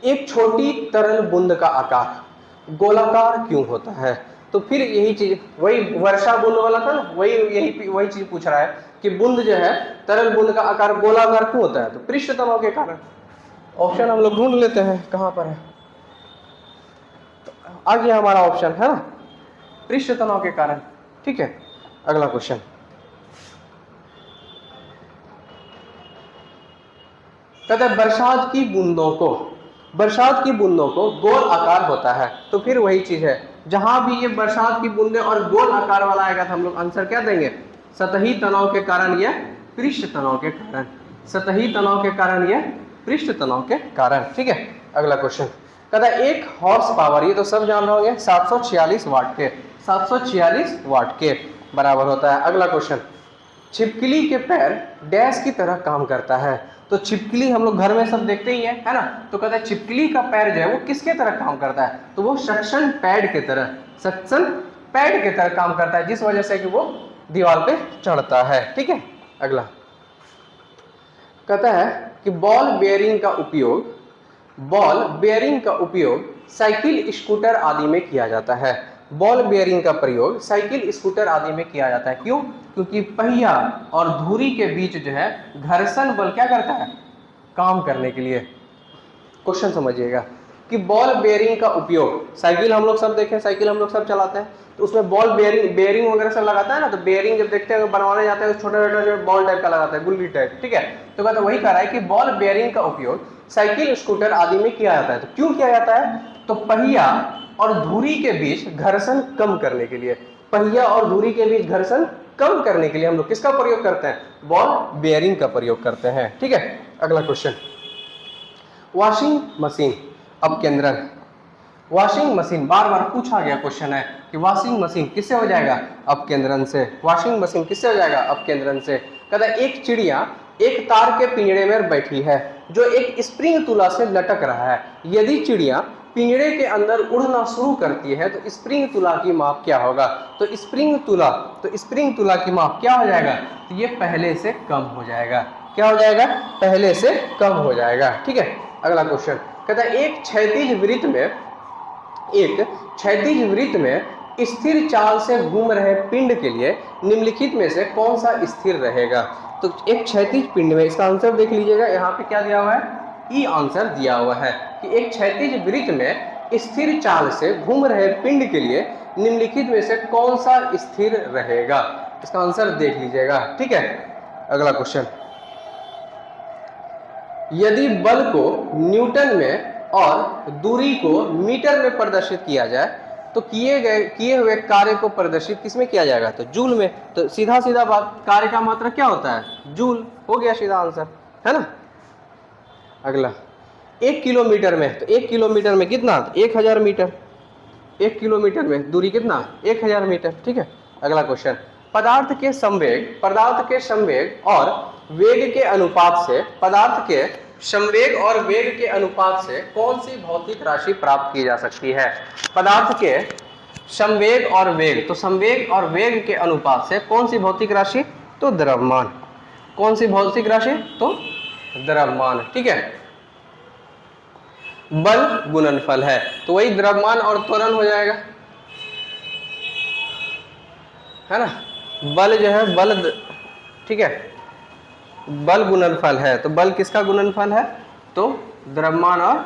एक छोटी तरल बूंद का आकार गोलाकार क्यों होता है। तो फिर यही चीज, वही वर्षा बूंद वाला था ना, वही चीज पूछ रहा है कि बूंद जो है, तरल बूंद का आकार गोलाकार क्यों होता है, तो पृष्ठ तनाव के कारण। ऑप्शन हम लोग ढूंढ लेते हैं कहां पर है, आ गया हमारा ऑप्शन, है ना, पृष्ठ तनाव के कारण, ठीक है। अगला क्वेश्चन, कहते हैं बरसात की बूंदों को गोल आकार होता है। तो फिर वही चीज है, जहां भी ये बरसात की बूंदें और गोल आकार वाला आएगा तो हम लोग आंसर क्या देंगे, सतही तनाव के कारण या पृष्ठ तनाव के कारण, सतही तनाव के कारण या पृष्ठ तनाव के कारण, ठीक है। अगला क्वेश्चन, कहता है एक हॉर्स पावर, ये तो सब जान रहे होंगे, 746 वाट के बराबर होता है। अगला क्वेश्चन, छिपकली के पैर डैश की तरह काम करता है। तो छिपकली हम लोग घर में सब देखते ही है ना। तो कहता है छिपकली का पैर जो है वो किसके तरह काम करता है, तो वो सक्शन पैड के तरह, सक्शन पैड के तरह काम करता है, जिस वजह से कि वो दीवार पे चढ़ता है। ठीक है। अगला कहता है कि बॉल बेयरिंग का उपयोग साइकिल, स्कूटर आदि में किया जाता है। बॉल बेयरिंग का प्रयोग साइकिल, स्कूटर आदि में किया जाता है। क्यों? क्योंकि पहिया और धुरी के बीच जो है घर्षण बल क्या करता है, काम करने के लिए। क्वेश्चन समझिएगा कि बॉल बेयरिंग का उपयोग, साइकिल हम लोग सब देखें, साइकिल हम लोग सब चलाते हैं, तो उसमें बॉल बेयरिंग वगैरह सब लगाता है ना। तो बेयरिंग जब देखते हैं बनवाने जाते हैं तो छोटा छोटा जो बॉल टाइप का लगाता है, गुल्ली टाइप। ठीक है। तो कहता वही कह रहा है कि बॉल बेयरिंग का उपयोग साइकिल, स्कूटर आदि में किया जाता है। तो क्यों किया जाता है, तो पहिया और धुरी के बीच घर्षण कम करने के लिए, पहिया और धुरी के बीच घर्षण कम करने के लिए हम लोग किसका प्रयोग करते हैं, बॉल बेयरिंग का प्रयोग करते हैं। ठीक है। अगला क्वेश्चन, वॉशिंग मशीन अपकेंद्रन। वॉशिंग मशीन बार बार पूछा गया क्वेश्चन है कि वॉशिंग मशीन किससे हो जाएगा, अपकेंद्रन से। वॉशिंग मशीन किससे हो जाएगा, अपकेंद्रन से। कहता है एक चिड़िया एक तार के पिंजरे में बैठी है जो एक स्प्रिंग तुला से लटक रहा है। यदि चिड़िया पिंजरे के अंदर उड़ना शुरू करती है तो स्प्रिंग तुला की माप क्या होगा, तो स्प्रिंग तुला की माप क्या हो जाएगा, तो ये पहले से कम हो जाएगा। क्या हो जाएगा, पहले से कम हो जाएगा। ठीक है। अगला क्वेश्चन कहता है एक क्षैतिज वृत्त में स्थिर चाल से घूम रहे पिंड के लिए निम्नलिखित में से कौन सा स्थिर रहेगा। तो एक क्षैतिज पिंड में, इसका आंसर देख लीजिएगा, यहाँ पे क्या दिया हुआ है, ई आंसर दिया हुआ है कि एक क्षैतिज वृत्त में स्थिर चाल से घूम रहे पिंड के लिए निम्नलिखित में से कौन सा स्थिर रहेगा। इसका आंसर देख लीजिएगा। ठीक है। अगला क्वेश्चन, यदि बल को न्यूटन में और दूरी को मीटर में प्रदर्शित किया जाए तो किए हुए कार्य को प्रदर्शित किसमें किया जाएगा, तो जूल में। तो सीधा सीधा बात, कार्य का मात्रा क्या होता है, जूल। हो गया सीधा आंसर, है ना। अगला 1 किलोमीटर में, तो 1 किलोमीटर में कितना, 1000 मीटर। 1 किलोमीटर में दूरी कितना, 1000 मीटर। ठीक है। अगला क्वेश्चन, पदार्थ के संवेग और वेग के अनुपात से कौन सी भौतिक राशि प्राप्त की जा सकती है। पदार्थ के संवेग और वेग, तो संवेग और वेग के अनुपात से कौन सी भौतिक राशि, तो द्रव्यमान। कौन सी भौतिक राशि, तो द्रव्यमान। ठीक है। बल गुणनफल है, तो वही द्रव्यमान और त्वरण हो जाएगा, है ना। बल जो है बल, ठीक है, बल गुणनफल है, तो बल किसका गुणनफल है, तो द्रव्यमान और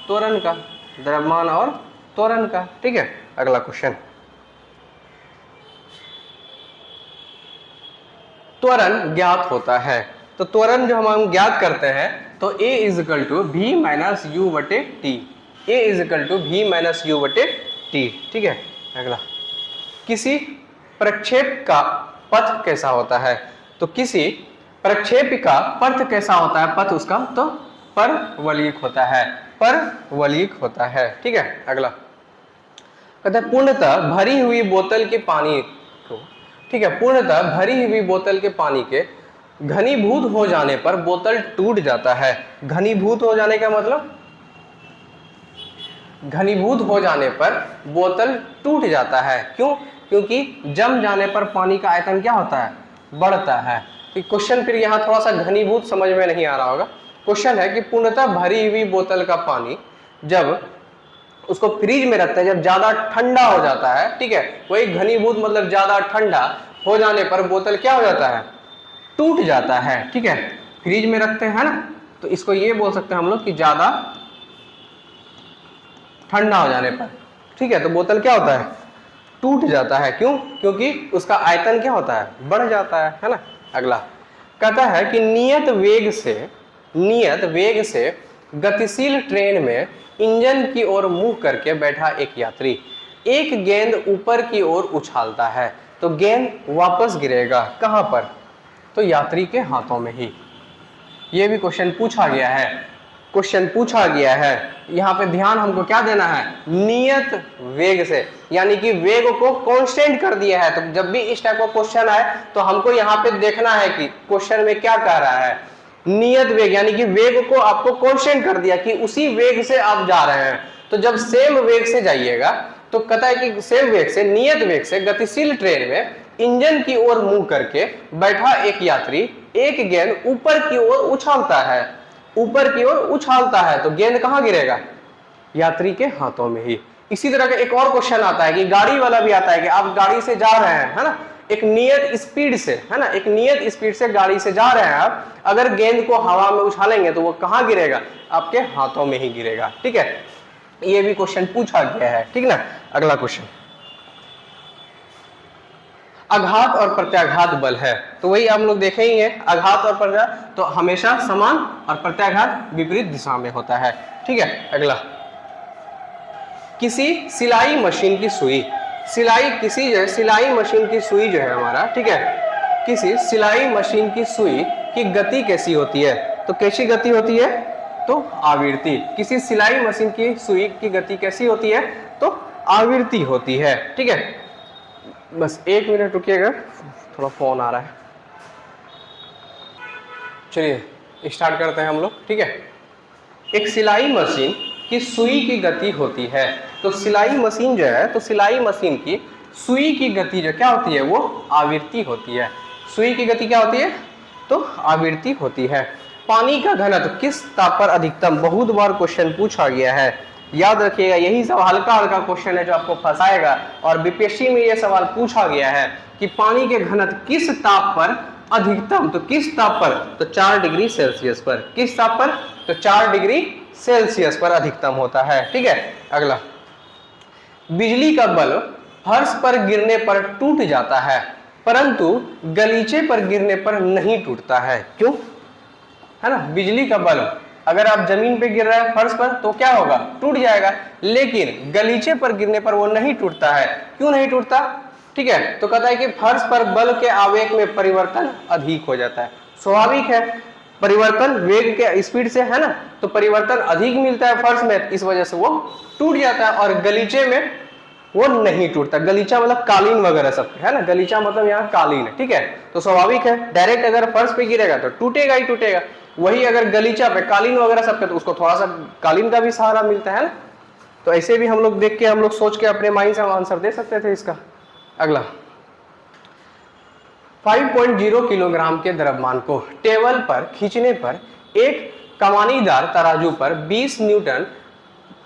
त्वरण का, द्रव्यमान और त्वरण का। ठीक है। अगला क्वेश्चन, त्वरण ज्ञात होता है, तो त्वरण जो हम ज्ञात करते हैं तो A = v - u/t, A = v - u/t। ठीक है। अगला, किसी प्रक्षेप का पथ कैसा होता है, तो किसी प्रक्षेप का पथ कैसा होता है, पथ उसका, तो परवलयिक होता है, परवलयिक होता है। ठीक है। अगला कहता है पूर्णतः भरी हुई बोतल के पानी को, ठीक है, पूर्णतः भरी हुई बोतल के पानी के घनीभूत हो जाने पर बोतल टूट जाता है। घनीभूत हो जाने का मतलब, घनीभूत हो जाने पर बोतल टूट जाता है। क्यों? क्योंकि जम जाने पर पानी का आयतन क्या होता है, बढ़ता है। तो क्वेश्चन फिर यहाँ थोड़ा सा घनीभूत समझ में नहीं आ रहा होगा। क्वेश्चन है कि पूर्णतः भरी हुई बोतल का पानी जब उसको फ्रीज में रखते हैं, जब ज्यादा ठंडा हो जाता है, ठीक है, वही घनीभूत मतलब ज्यादा ठंडा हो जाने पर बोतल क्या हो जाता है, टूट जाता है। ठीक है। फ्रीज में रखते हैं ना, तो इसको ये बोल सकते हैं हम लोग कि ज्यादा ठंडा हो जाने पर, ठीक है, तो बोतल क्या होता है, टूट जाता है। क्यों? क्योंकि उसका आयतन क्या होता है, बढ़ जाता है ना। अगला कहता है कि नियत वेग से गतिशील ट्रेन में इंजन की ओर मुंह करके बैठा एक यात्री एक गेंद ऊपर की ओर उछालता है, तो गेंद वापस गिरेगा कहां पर, तो यात्री के हाथों में ही। यह भी क्वेश्चन पूछा गया है। क्वेश्चन पूछा गया है, यहाँ पे ध्यान हमको क्या देना है, नियत वेग से, यानी कि वेग को कांस्टेंट कर दिया है। तो जब भी इस टाइप का क्वेश्चन आए तो हमको यहाँ पे देखना है कि क्वेश्चन में क्या कह रहा है, नियत वेग, यानी कि वेग को आपको कांस्टेंट कर दिया कि उसी वेग से आप जा रहे हैं। तो जब सेम वेग से जाइएगा तो कहता है कि सेम वेग से, नियत वेग से गतिशील ट्रेन में इंजन की ओर मुंह करके बैठा एक यात्री एक गेंद ऊपर की ओर उछालता है, ऊपर की ओर उछालता है, तो गेंद कहां गिरेगा, यात्री के हाथों में ही। इसी तरह का एक और क्वेश्चन आता है कि गाड़ी वाला भी आता है कि आप गाड़ी से जा रहे हैं, है ना, एक नियत स्पीड से, है ना, एक नियत स्पीड से गाड़ी से जा रहे हैं आप, अगर गेंद को हवा में उछालेंगे तो वो कहां गिरेगा, आपके हाथों में ही गिरेगा। ठीक है, ये भी क्वेश्चन पूछा गया है। ठीक ना, अगला क्वेश्चन, आघात और प्रत्याघात बल है, तो वही हम लोग देखेंगे, आघात और प्रत्याघात तो हमेशा समान और प्रत्याघात विपरीत दिशा में होता है। ठीक है, अगला, किसी सिलाई मशीन की सुई, सिलाई मशीन की सुई जो है हमारा, ठीक है, किसी सिलाई मशीन की सुई की गति कैसी होती है, तो कैसी गति होती है, तो आवृत्ति। किसी सिलाई मशीन की सुई की गति कैसी होती है, तो आवृत्ति होती है। ठीक है, बस 1 मिनट रुकिएगा, थोड़ा फोन आ रहा है। चलिए स्टार्ट करते हैं हम लोग। ठीक है, एक सिलाई मशीन की सुई की गति होती है, तो सिलाई मशीन जो है, तो सिलाई मशीन की सुई की गति जो क्या होती है, वो आवृत्ति होती है। सुई की गति क्या होती है, तो आवृत्ति होती है। पानी का घनत्व किस ताप पर अधिकतम, बहुत बार क्वेश्चन पूछा गया है, याद रखिएगा, यही सब हल्का हल्का क्वेश्चन है जो आपको फंसाएगा। और बीपीएससी में यह सवाल पूछा गया है कि पानी के घनत्व किस ताप पर अधिकतम, तो किस ताप पर, तो 4 डिग्री सेल्सियस पर, किस ताप पर, तो 4 डिग्री सेल्सियस पर अधिकतम होता है। ठीक है, अगला, बिजली का बल्ब फर्श पर गिरने पर टूट जाता है परंतु गलीचे पर गिरने पर नहीं टूटता है, क्यों, है ना, बिजली का बल्ब अगर आप जमीन पे गिर रहा है फर्श पर तो क्या होगा, टूट जाएगा, लेकिन गलीचे पर गिरने पर वो नहीं टूटता है, क्यों नहीं टूटता। ठीक है, तो कहता है कि फर्श पर बल के आवेग में परिवर्तन अधिक हो जाता है, स्वाभाविक है, परिवर्तन वेग के स्पीड से, है ना, तो परिवर्तन अधिक मिलता है फर्श में, इस वजह से वो टूट जाता है, और गलीचे में वो नहीं टूटता। गलीचा मतलब कालीन वगैरह सब, है ना, गलीचा मतलब यहाँ कालीन है। ठीक है, तो स्वाभाविक है, डायरेक्ट अगर फर्श पे गिरेगा तो टूटेगा ही टूटेगा, वही अगर गलीचा पे कालीन वगैरह सब पे तो उसको थोड़ा सा कालीन का भी सहारा मिलता है ना। तो ऐसे भी हम लोग देख के, हम लोग सोच के अपने माइंड से आंसर दे सकते थे इसका। अगला, 5.0 किलोग्राम के द्रव्यमान को टेबल पर खींचने पर एक कमानीदार तराजू पर 20 न्यूटन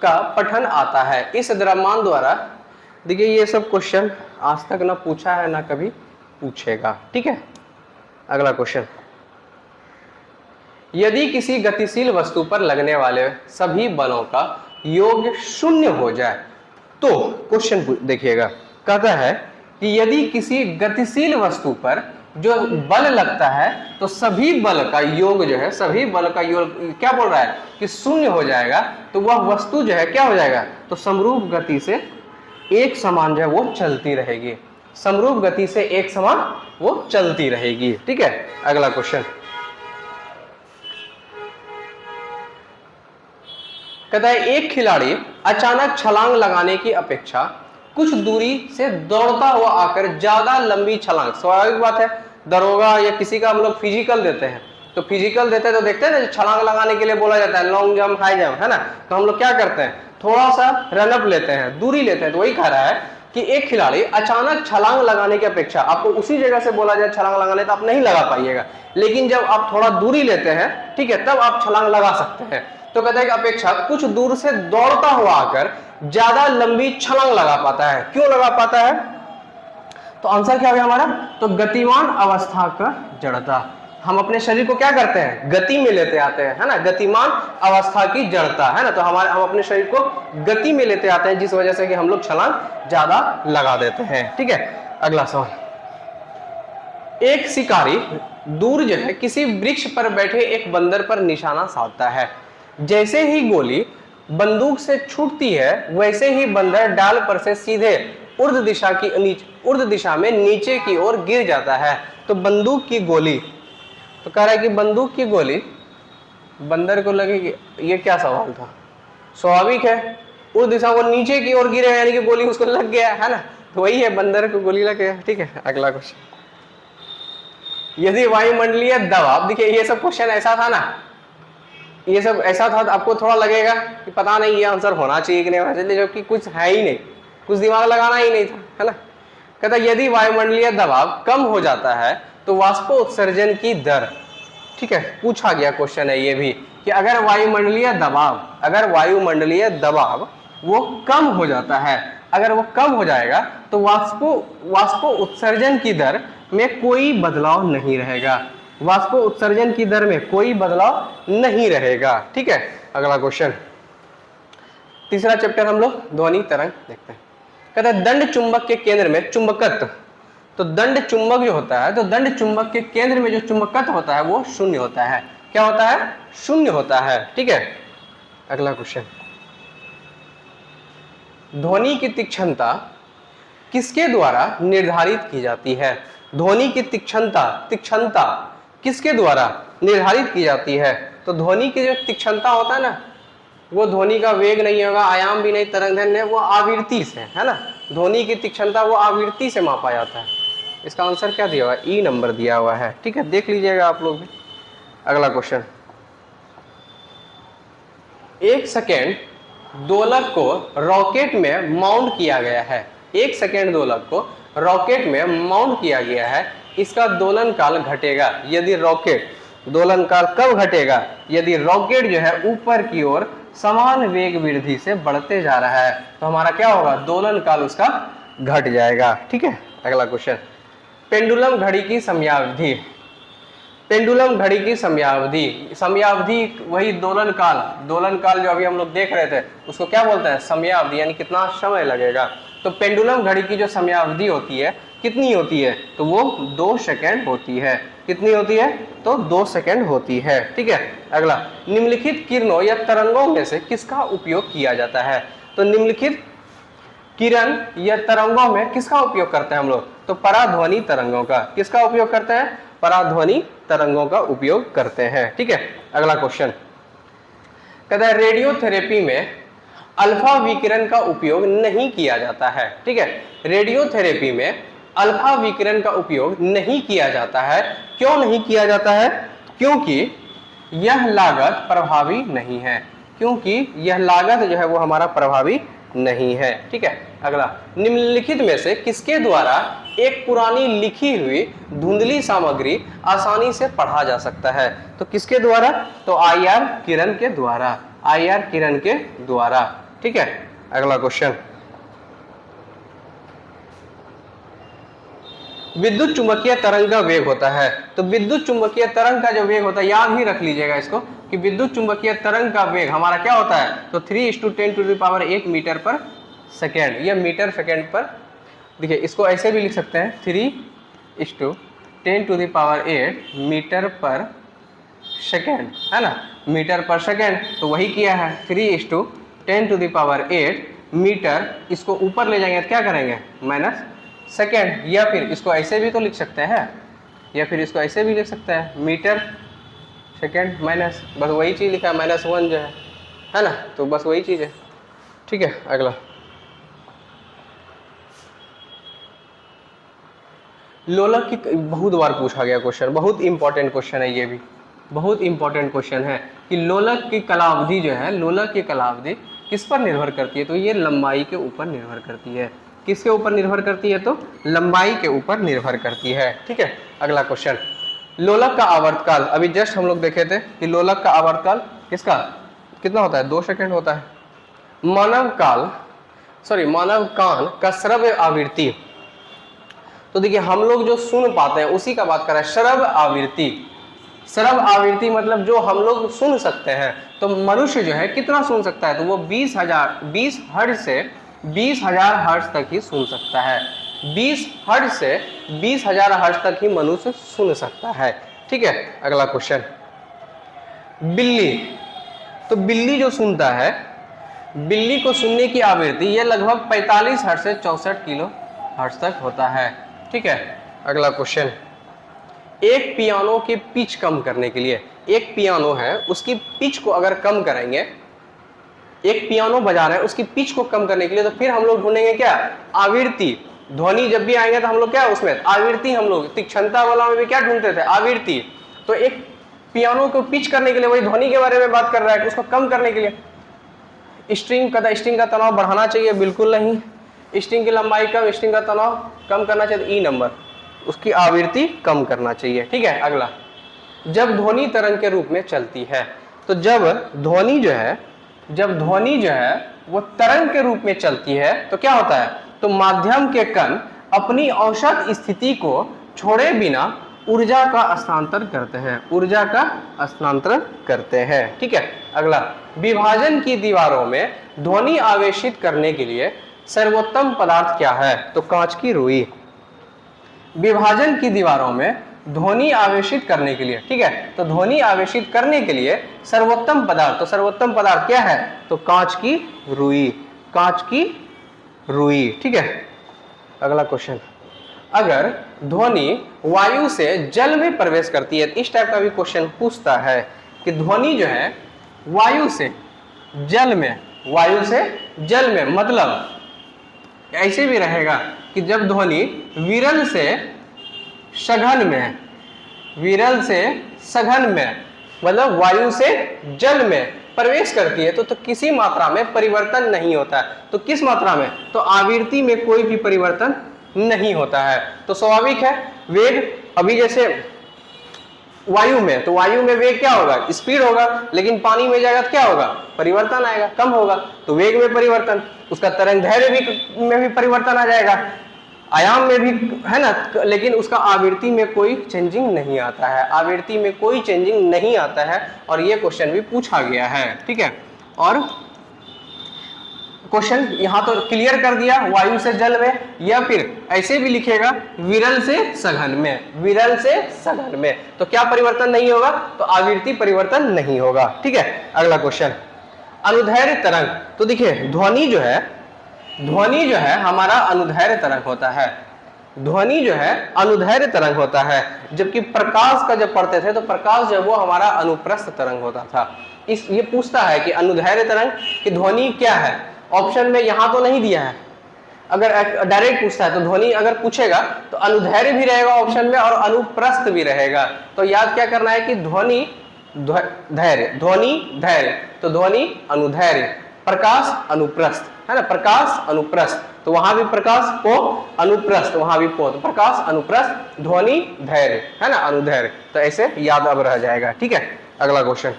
का पठन आता है। इस द्रव्यमान द्वारा, देखिए ये सब क्वेश्चन आज तक ना पूछा है ना कभी पूछेगा। ठीक है, अगला क्वेश्चन, यदि किसी गतिशील वस्तु पर लगने वाले सभी बलों का योग 0 हो जाए तो, क्वेश्चन देखिएगा, कहता है कि यदि किसी गतिशील वस्तु पर जो बल लगता है तो सभी बल का योग जो है, सभी बल का योग क्या बोल रहा है कि 0 हो जाएगा, तो वह वस्तु जो है क्या हो जाएगा, तो समरूप गति से एक समान जो है वो चलती रहेगी, समरूप गति से एक समान वो चलती रहेगी। ठीक है, अगला क्वेश्चन, कहता है एक खिलाड़ी अचानक छलांग लगाने की अपेक्षा कुछ दूरी से दौड़ता हुआ आकर ज्यादा लंबी छलांग, स्वाभाविक बात है, दरोगा या किसी का हम लोग फिजिकल देते हैं, तो फिजिकल देते हैं तो देखते हैं ना, छलांग लगाने के लिए बोला जाता है लॉन्ग जंप, हाई जंप, है ना, तो हम लोग क्या करते हैं, थोड़ा सा रनअप लेते हैं, दूरी लेते हैं। तो वही कह रहा है कि एक खिलाड़ी अचानक छलांग लगाने की अपेक्षा, आपको उसी जगह से बोला जाए छलांग लगाने तो आप नहीं लगा पाइएगा, लेकिन जब आप थोड़ा दूरी लेते हैं, ठीक है, तब आप छलांग लगा सकते हैं। तो कहता है कि अपेक्षा कुछ दूर से दौड़ता हुआ आकर ज्यादा लंबी छलांग लगा पाता है, क्यों लगा पाता है, तो आंसर क्या हो गया हमारा, तो गतिमान अवस्था का जड़ता। हम अपने शरीर को क्या करते हैं, गति में लेते आते हैं, है ना, गतिमान अवस्था की जड़ता, है ना, तो हम अपने शरीर को गति में लेते आते हैं, जिस वजह से कि हम लोग छलांग ज्यादा लगा देते हैं। ठीक है, अगला सवाल, एक शिकारी दूर जो है किसी वृक्ष पर बैठे एक बंदर पर निशाना साधता है, जैसे ही गोली बंदूक से छूटती है वैसे ही बंदर डाल पर से सीधे ऊर्ध्व दिशा में नीचे की ओर गिर जाता है। तो बंदूक की गोली, तो कह रहा है कि बंदूक की गोली बंदर को लगे कि ये क्या सवाल था, स्वाभाविक है उस दिशा वो नीचे की ओर गिरे, यानी कि गोली उसको लग गया है ना, तो वही है, बंदर को गोली लग गया। ठीक है, अगला क्वेश्चन, यदि वायुमंडलीय दबाव, देखिए ये सब क्वेश्चन ऐसा था ना, ये सब ऐसा था, आपको थोड़ा लगेगा कि पता नहीं ये आंसर होना चाहिए कि नहीं होना चाहिए, जबकि कुछ है ही नहीं, कुछ दिमाग लगाना ही नहीं था, है ना। कहता यदि वायुमंडलीय दबाव कम हो जाता है तो वाष्पोत्सर्जन की दर, ठीक है, पूछा गया क्वेश्चन है ये भी, कि अगर वायुमंडलीय दबाव वो कम हो जाता है, अगर वो कम हो जाएगा तो वाष्पो उत्सर्जन की दर में कोई बदलाव नहीं रहेगा, वाष्पो उत्सर्जन की दर में कोई बदलाव नहीं रहेगा। ठीक है, अगला क्वेश्चन, तीसरा चैप्टर हम लोग ध्वनि तरंग देखते हैं। कहता है दंड चुंबक के केंद्र में चुंबकत्व, तो दंड चुंबक जो होता है, तो दंड चुंबक के केंद्र में जो चुंबकत्व होता है वो शून्य होता है। क्या होता है? शून्य होता है। ठीक है, अगला क्वेश्चन, ध्वनि की तीक्ष्णता किसके द्वारा निर्धारित की जाती है? ध्वनि की तीक्ष्णता किसके द्वारा निर्धारित की जाती है? तो ध्वनि की जो तीक्ष्णता होता है ना, वो ध्वनि का वेग नहीं होगा, आयाम भी नहीं, तरंगदैर्घ्य, वो आवृत्ति से, है ना। ध्वनि की तीक्ष्णता वो आवृत्ति से मापा जाता है। इसका आंसर क्या दिया हुआ है? ई नंबर दिया हुआ है। ठीक है, देख लीजिएगा आप लोग भी। अगला क्वेश्चन, एक सेकेंड दोलक को रॉकेट में माउंट किया गया है, एक सेकेंड दोलक को रॉकेट में माउंट किया गया है, इसका दोलन काल घटेगा यदि रॉकेट, दोलन काल कब घटेगा? यदि रॉकेट जो है ऊपर की ओर समान वेग वृद्धि से बढ़ते जा रहा है, तो हमारा क्या होगा? दोलन काल उसका घट जाएगा। ठीक है, अगला क्वेश्चन, पेंडुलम घड़ी की समयावधि, पेंडुलम घड़ी की समयावधि वही दोलन काल जो अभी हम लोग देख रहे थे उसको क्या बोलते हैं? समयावधि, यानी कितना समय लगेगा। तो पेंडुलम घड़ी की जो समयावधि होती है कितनी होती है? तो वो 2 सेकेंड होती है। कितनी होती है? तो 2 सेकेंड होती है। ठीक है, अगला, निम्नलिखित किरणों या तरंगों में से किसका उपयोग किया जाता है? तो निम्नलिखित किरण या तरंगों में किसका उपयोग करते हैं हम लोग? तो पराध्वनि तरंगों का। किसका उपयोग करते हैं? पराध्वनि तरंगों का उपयोग करते हैं। ठीक है, अगला क्वेश्चन, कहता है रेडियोथेरेपी में अल्फा विकिरण का उपयोग नहीं किया जाता है। ठीक है, रेडियोथेरेपी में अल्फा विकिरण का उपयोग नहीं किया जाता है। क्यों नहीं किया जाता है? क्योंकि यह लागत प्रभावी नहीं है, क्योंकि यह लागत जो है वो हमारा प्रभावी नहीं है। ठीक है, अगला, निम्नलिखित में से किसके द्वारा एक पुरानी लिखी हुई धुंधली सामग्री आसानी से पढ़ा जा सकता है? तो किसके द्वारा? तो आईआर किरण के द्वारा, आईआर किरण के द्वारा। ठीक है, अगला क्वेश्चन, विद्युत चुंबकीय तरंग का वेग होता है। तो विद्युत चुंबकीय तरंग का जो वेग होता है, याद ही रख लीजिएगा इसको, कि विद्युत चुंबकीय तरंग का वेग हमारा क्या होता है? तो 3:10⁸ मीटर पर सेकेंड, या मीटर सेकेंड पर, देखिए इसको ऐसे भी लिख सकते हैं, 3:10⁸ मीटर पर सेकेंड, है ना, मीटर पर सेकेंड। तो वही किया है, 3:10⁸ मीटर, इसको ऊपर ले जाएंगे तो क्या करेंगे? माइनस सेकेंड, या फिर इसको ऐसे भी तो लिख सकते हैं, या फिर इसको ऐसे भी लिख सकते हैं, मीटर सेकेंड माइनस, बस वही चीज़ लिखा है, -1 जो है ना, तो बस वही चीज़ है। ठीक है, अगला, लोलक की, बहुत बार पूछा गया क्वेश्चन, बहुत इंपॉर्टेंट क्वेश्चन है, ये भी बहुत इंपॉर्टेंट क्वेश्चन है कि लोलक की कलावधि जो है, लोलक की कलावधि किस पर निर्भर करती है? तो ये लंबाई के ऊपर निर्भर करती है। किसके ऊपर निर्भर करती है? तो लंबाई के ऊपर निर्भर करती है। ठीक है, अगला क्वेश्चन, लोलक का आवर्तकाल, अभी जस्ट हम लोग देखे थे कि लोलक का आवर्तकाल किसका कितना होता है? 2 सेकेंड होता है। मानव कान का श्रव्य आवृत्ति, तो देखिए हम लोग जो सुन पाते हैं उसी का बात कर रहे हैं, श्रव्य आवृत्ति। श्रव्य आवृत्ति मतलब जो हम लोग सुन सकते हैं, तो मनुष्य जो है कितना सुन सकता है? तो वो 20 हर्ट्ज से 20,000 हर्ट्ज तक ही सुन सकता है। 20 हर्ट्ज से 20,000 हर्ट्ज तक ही मनुष्य सुन सकता है। ठीक है, अगला क्वेश्चन, बिल्ली, तो बिल्ली जो सुनता है, बिल्ली को सुनने की आवृत्ति ये लगभग 45 हर्ट्ज से 64 किलो हर्ट्ज तक होता है। ठीक है, अगला क्वेश्चन, एक पियानो के पिच कम करने के लिए, एक पियानो है उसकी पिच को अगर कम करेंगे, एक पियानो बजा रहे हैं उसकी पिच को कम करने के लिए, तो फिर हम लोग ढूंढेंगे क्या, आवृत्ति। ध्वनि जब भी आएंगे तो हम लोग क्या उसमें आवृत्ति, हम लोग तीक्ष्णता वाला में भी क्या ढूंढते थे, आवृत्ति। तो एक पियानो को पिच करने के लिए, वही ध्वनि के बारे में बात कर रहा है, उसको कम करने के लिए स्ट्रिंग का तनाव बढ़ाना चाहिए, बिल्कुल नहीं। स्ट्रिंग की लंबाई कम, स्ट्रिंग का तनाव कम करना चाहिए, ई नंबर, उसकी आवृत्ति कम करना चाहिए। ठीक है, अगला, जब ध्वनि तरंग के रूप में चलती है, तो जब ध्वनि जो है वो तरंग के रूप में चलती है तो क्या होता है, तो माध्यम के कण अपनी औसत स्थिति को छोड़े बिना ऊर्जा का हस्तांतरण करते हैं, ऊर्जा का हस्तांतरण करते हैं। ठीक है, अगला, विभाजन की दीवारों में ध्वनि आवेशित करने के लिए सर्वोत्तम पदार्थ क्या है, तो कांच की रुई। विभाजन की दीवारों में ध्वनि आवेशित करने के लिए, ठीक है, तो ध्वनि आवेशित करने के लिए सर्वोत्तम पदार्थ, तो सर्वोत्तम पदार्थ क्या है, तो कांच की रुई, कांच की रुई। ठीक है, अगला क्वेश्चन, अगर ध्वनि वायु से जल में प्रवेश करती है, इस टाइप का भी क्वेश्चन पूछता है कि ध्वनि जो है वायु से जल में, मतलब ऐसे भी रहेगा कि जब ध्वनि विरल से सघन में मतलब वायु से जल में प्रवेश करती है तो किसी मात्रा में परिवर्तन नहीं होता है। तो किस मात्रा में, तो आवृत्ति में कोई भी परिवर्तन नहीं होता है। तो स्वाभाविक है, वेग अभी जैसे वायु में, तो वायु में वेग क्या होगा, स्पीड होगा, लेकिन पानी में जाएगा तो क्या होगा, परिवर्तन आएगा, कम होगा। तो वेग में परिवर्तन, उसका तरंग दैर्घ्य में भी परिवर्तन आ जाएगा, आयाम में भी, है ना, लेकिन उसका आवृत्ति में कोई चेंजिंग नहीं आता है, आवृत्ति में कोई चेंजिंग नहीं आता है। और ये क्वेश्चन भी पूछा गया है। ठीक है, और क्वेश्चन यहां तो क्लियर कर दिया, वायु से जल में, या फिर ऐसे भी लिखेगा विरल से सघन में, तो क्या परिवर्तन नहीं होगा, तो आवृत्ति परिवर्तन नहीं होगा। ठीक है, अगला क्वेश्चन, अनुदैर्घ्य तरंग। तो देखिए ध्वनि जो है हमारा अनुदैर्घ्य तरंग होता है, ध्वनि जो है अनुदैर्घ्य तरंग होता है, जबकि प्रकाश का जब पढ़ते थे तो प्रकाश जो वो हमारा अनुप्रस्थ तरंग होता था। ये पूछता है कि अनुदैर्घ्य तरंग की ध्वनि क्या है, ऑप्शन में यहां तो नहीं दिया है, अगर डायरेक्ट पूछता है तो ध्वनि अगर पूछेगा तो अनुदैर्घ्य भी रहेगा ऑप्शन में और अनुप्रस्थ भी रहेगा। तो याद क्या करना है कि ध्वनि धैर्य, तो ध्वनि अनुदैर्घ्य, प्रकाश अनुप्रस्थ, है ना, प्रकाश अनुप्रस्थ, तो वहां भी प्रकाश को, अनुप्रस्थ वहां भी को, तो प्रकाश अनुप्रस्थ, ध्वनि धैर्य, है ना, अनुदैर्घ्य। तो ऐसे याद अब रह जाएगा। ठीक है, अगला क्वेश्चन,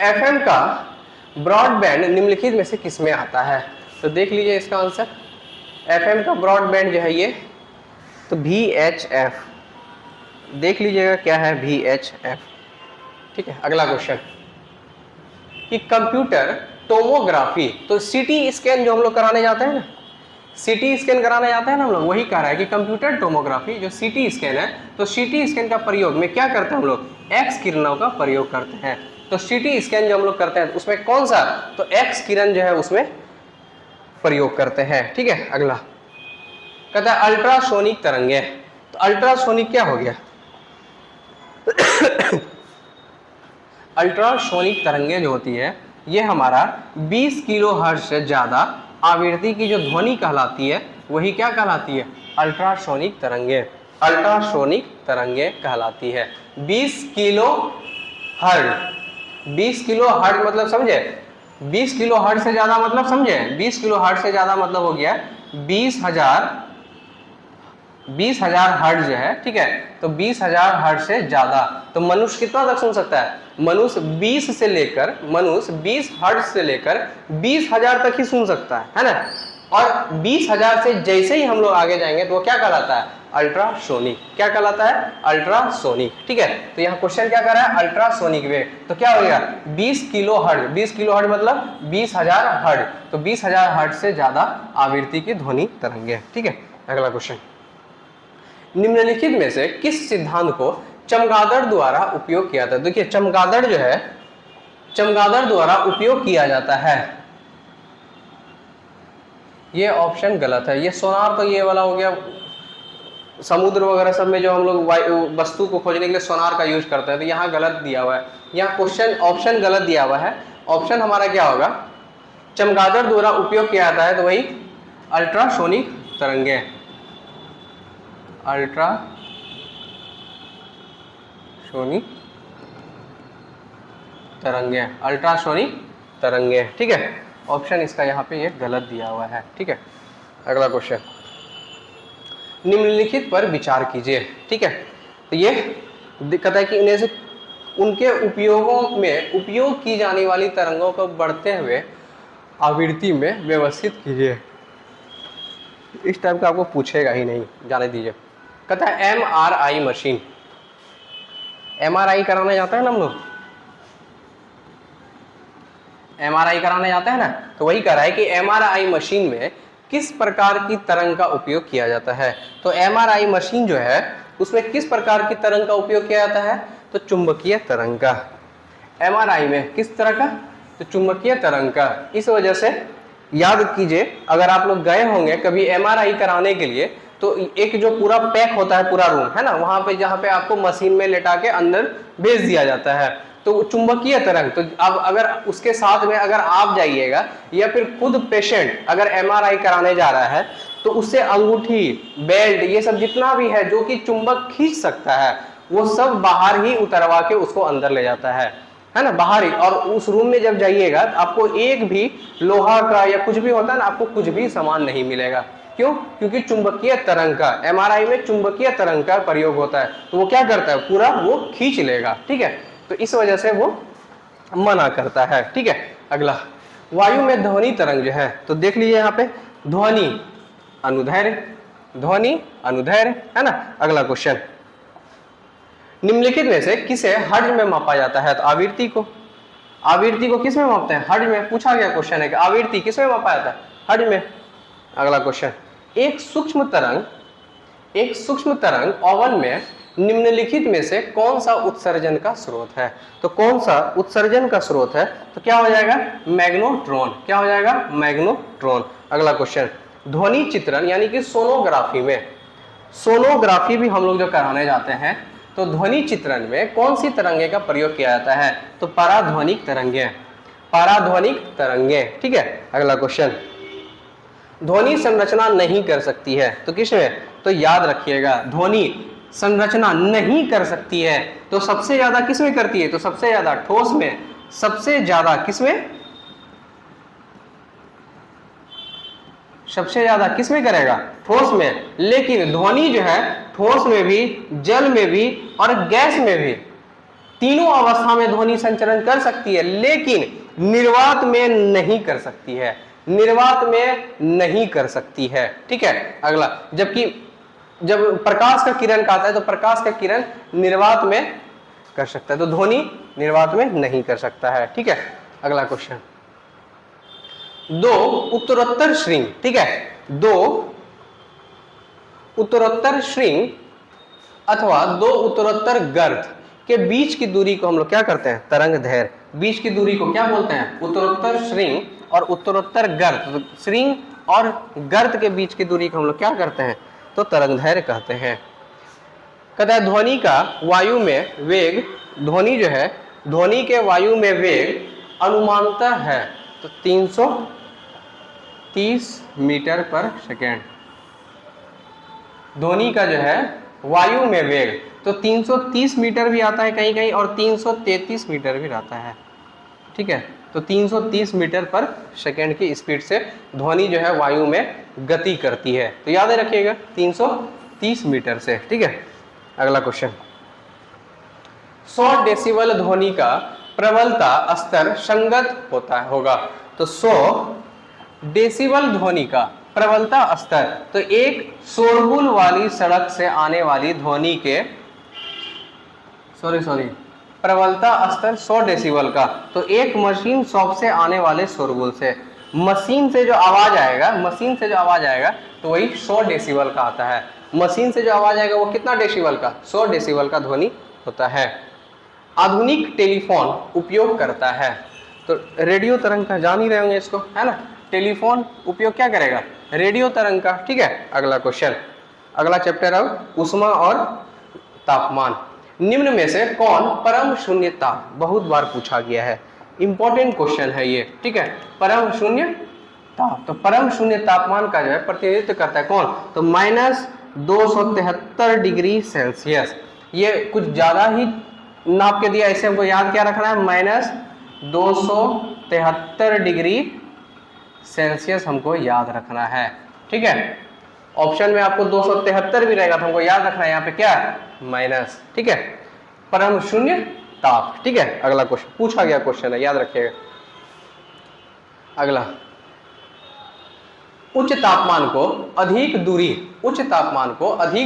एफएम का ब्रॉडबैंड निम्नलिखित में से किसमें आता है, तो देख लीजिए इसका आंसर, एफएम का ब्रॉडबैंड जो है ये, तो VHF, देख लीजिएगा क्या है VHF। ठीक है, अगला क्वेश्चन, कि कंप्यूटर टोमोग्राफी, तो सीटी स्कैन जो हम लोग कराने जाते हैं ना, सीटी स्कैन कराने जाते हैं ना हम लोग, वही कह रहा है कि कंप्यूटर टोमोग्राफी जो सीटी स्कैन है, तो सीटी स्कैन का प्रयोग में क्या करते हैं हम लोग, एक्स किरणों का प्रयोग करते हैं। तो सीटी स्कैन जो हम लोग करते हैं उसमें कौन सा, तो एक्स किरण जो है उसमें प्रयोग करते हैं। ठीक है, अगला कहता है अल्ट्रासोनिक तरंगे, तो अल्ट्रासोनिक क्या हो गया अल्ट्रासोनिक तरंगे जो होती है ये हमारा 20 किलोहर्ट्ज से ज्यादा आवृत्ति की जो ध्वनि कहलाती है वही क्या कहलाती है, अल्ट्रासोनिक तरंगे, अल्ट्रासोनिक तरंगे कहलाती है। 20 किलो हर्ट्ज मतलब समझे, 20 किलो हर्ट्ज से ज्यादा मतलब समझे, 20 किलो हर्ट्ज से ज्यादा मतलब हो गया 20,000 हर्ट्ज है। ठीक है, तो 20,000 हर्ट्ज से ज्यादा, तो मनुष्य कितना तक सुन सकता है, मनुष्य 20 हर्ट्ज से लेकर 20,000 तक ही सुन सकता है ना। और 20,000 से जैसे ही हम लोग आगे जाएंगे तो वो क्या कहलाता है, अल्ट्रासोनिक, क्या कहलाता है, अल्ट्रासोनिक। ठीक है, तो यहाँ क्वेश्चन क्या कर रहा है, अल्ट्रासोनिक वेव, तो क्या हो गया 20 किलो हर्ट्ज मतलब 20,000 हर्ट्ज, तो 20,000 हर्ट्ज से ज्यादा आवृत्ति की ध्वनि तरंगे। ठीक है, अगला क्वेश्चन, निम्नलिखित में से किस सिद्धांत को चमगादड़ द्वारा उपयोग किया था। देखिए चमगादड़ जो है, चमगादड़ द्वारा उपयोग किया जाता है, ये ऑप्शन गलत है, ये सोनार तो ये वाला हो गया समुद्र वगैरह सब में जो हम लोग वस्तु को खोजने के लिए सोनार का यूज करते हैं, तो यहाँ गलत दिया हुआ है, यहाँ क्वेश्चन ऑप्शन गलत दिया हुआ है। ऑप्शन हमारा क्या होगा, चमगादड़ द्वारा उपयोग किया जाता है, तो वही अल्ट्रासोनिक तरंगे, अल्ट्रासोनिक तरंगे, अल्ट्रासोनिक तरंगे, ठीक है। ऑप्शन इसका यहाँ पे ये गलत दिया हुआ है, ठीक है। अगला क्वेश्चन, निम्नलिखित पर विचार कीजिए, ठीक है। तो ये दिक्कत है कि इन्हें से उनके उपयोगों में उपयोग की जाने वाली तरंगों को बढ़ते हुए आवृत्ति में व्यवस्थित कीजिए। इस टाइप का आपको पूछेगा ही नहीं, जाने दीजिए। कहता है MRI मशीन, MRI कराने जाता है ना हम लोग, MRI कराने जाता है ना, तो वही कह रहा है कि MRI मशीन में किस प्रकार की तरंग का उपयोग किया जाता है। तो MRI मशीन जो है उसमें किस प्रकार की तरंग का उपयोग किया जाता है, तो चुंबकीय तरंग का। MRI में किस तरह का, तो चुंबकीय तरंग का। इस वजह से याद कीजिए, अगर आप लोग गए होंगे कभी MRI कराने के लिए, तो एक जो पूरा पैक होता है पूरा रूम है ना, वहां पे जहाँ पे आपको मशीन में लेटा के अंदर भेज दिया जाता है, तो चुंबकीय तरंग। तो अब अगर उसके साथ में अगर आप जाइएगा या फिर खुद पेशेंट अगर MRI कराने जा रहा है, तो उससे अंगूठी, बेल्ट, ये सब जितना भी है जो कि चुंबक खींच सकता है, वो सब बाहर ही उतरवा के उसको अंदर ले जाता है ना, बाहर ही। और उस रूम में जब जाइएगा तो आपको एक भी लोहा का या कुछ भी होता है ना, आपको कुछ भी सामान नहीं मिलेगा। क्यों? क्योंकि चुंबकीय तरंग का, MRI में चुंबकीय तरंग का प्रयोग होता है, तो वो क्या करता है, पूरा वो खींच लेगा, ठीक है। तो इस वजह से वो मना करता है, ठीक है। अगला, वायु में ध्वनि तरंग जो है, तो देख लीजिए यहाँ पे ध्वनि अनुदैर्घ्य, ध्वनि अनुदैर्घ्य, है ना। अगला क्वेश्चन, निम्नलिखित में से किसे हर्ट्ज में मापा जाता है, तो आवृत्ति को। आवृत्ति को किस में मापते हैं, हर्ट्ज में। पूछा गया क्वेश्चन है कि आवृत्ति किस में मापा जाता है, हर्ट्ज में। अगला क्वेश्चन, एक सूक्ष्म तरंग ओवन में निम्नलिखित में से कौन सा उत्सर्जन का स्रोत है, तो कौन सा उत्सर्जन का स्रोत है, तो क्या हो जाएगा, मैग्नेट्रॉन। क्या हो जाएगा, मैग्नेट्रॉन। अगला क्वेश्चन, ध्वनि चित्रण यानी कि सोनोग्राफी में, सोनोग्राफी भी हम लोग जो कराने जाते हैं, तो ध्वनि चित्रण में कौन सी तरंगे का प्रयोग किया जाता है, तो पराध्वनिक तरंगे, पराध्वनिक तरंगे, ठीक है। अगला क्वेश्चन, ध्वनि संरचना नहीं कर सकती है, तो किसमें, तो याद रखिएगा ध्वनि संरचना नहीं कर सकती है, तो सबसे ज्यादा किसमें करती है, तो सबसे ज्यादा ठोस में, सबसे ज्यादा किसमें, सबसे ज्यादा किसमें करेगा, ठोस में। लेकिन ध्वनि जो है ठोस में भी, जल में भी और गैस में भी, तीनों अवस्था में ध्वनि संचरण कर सकती है, लेकिन निर्वात में नहीं कर सकती है, निर्वात में नहीं कर सकती है, ठीक है। अगला, जबकि जब प्रकाश का किरण का आता है, तो प्रकाश का किरण निर्वात में कर सकता है, तो ध्वनि निर्वात में नहीं कर सकता है, ठीक है। अगला क्वेश्चन, दो उत्तरोत्तर श्रृंग, ठीक है, दो उत्तरोत्तर श्रृंग अथवा दो उत्तरोत्तर गर्त के बीच की दूरी को हम लोग क्या करते हैं, तरंग दैर्घ्य। बीच की दूरी को क्या बोलते हैं, उत्तरोत्तर श्रृंग और उत्तरोत्तर गर्त। तो श्रृंग और गर्त के बीच की दूरी को हम लोग क्या करते हैं, तो तरंग दैर्घ्य कहते हैं। कहता है ध्वनि का वायु में वेग, ध्वनि जो है, ध्वनि के वायु में वेग अनुमानतः है, तो 330 मीटर पर सेकेंड। ध्वनि का जो है वायु में वेग, तो 330 मीटर भी आता है कहीं कहीं और 333 मीटर भी रहता है, ठीक है। तो 330 मीटर पर सेकेंड की स्पीड से ध्वनि जो है वायु में गति करती है, तो याद रखिएगा 330 मीटर से, ठीक है। अगला क्वेश्चन, 100 डेसिबल ध्वनि का प्रबलता स्तर संगत होगा, तो 100 डेसिबल ध्वनि का प्रबलता स्तर, तो एक शोरगुल वाली सड़क से आने वाली ध्वनि के प्रबलता स्तर 100 डेसिबल का, तो एक मशीन शॉप से आने वाले शोरगुल से, मशीन से जो आवाज आएगा, मशीन से जो आवाज आएगा तो वही 100 डेसिबल का आता है। मशीन से जो आवाज आएगा वो कितना डेसिबल का, 100 डेसिबल का ध्वनि होता है। आधुनिक टेलीफोन उपयोग करता है, तो रेडियो तरंग का, जान ही रहे होंगे इसको, है ना। टेलीफोन उपयोग क्या करेगा, रेडियो तरंग का, ठीक है। अगला क्वेश्चन, अगला चैप्टर है ऊष्मा और तापमान। निम्न में से कौन परम शून्य ताप, बहुत बार पूछा गया है, इंपॉर्टेंट क्वेश्चन है ये, ठीक है। परम शून्य ताप, तो परम शून्य तापमान का जो है प्रतिनिधित्व करता है कौन, तो -273 डिग्री सेल्सियस। ये कुछ ज्यादा ही नाप के दिया, ऐसे हमको याद क्या रखना है, -273 डिग्री सेल्सियस हमको याद रखना है, ठीक है। ऑप्शन में आपको 273 भी रहेगा तो हमको याद रखना है यहाँ पे क्या माइनस, ठीक है। परम शून्य ताप, ठीक है। अगला क्वेश्चन पूछा गया क्वेश्चन है, याद रखिएगा। अगला, उच्च तापमान को अधिक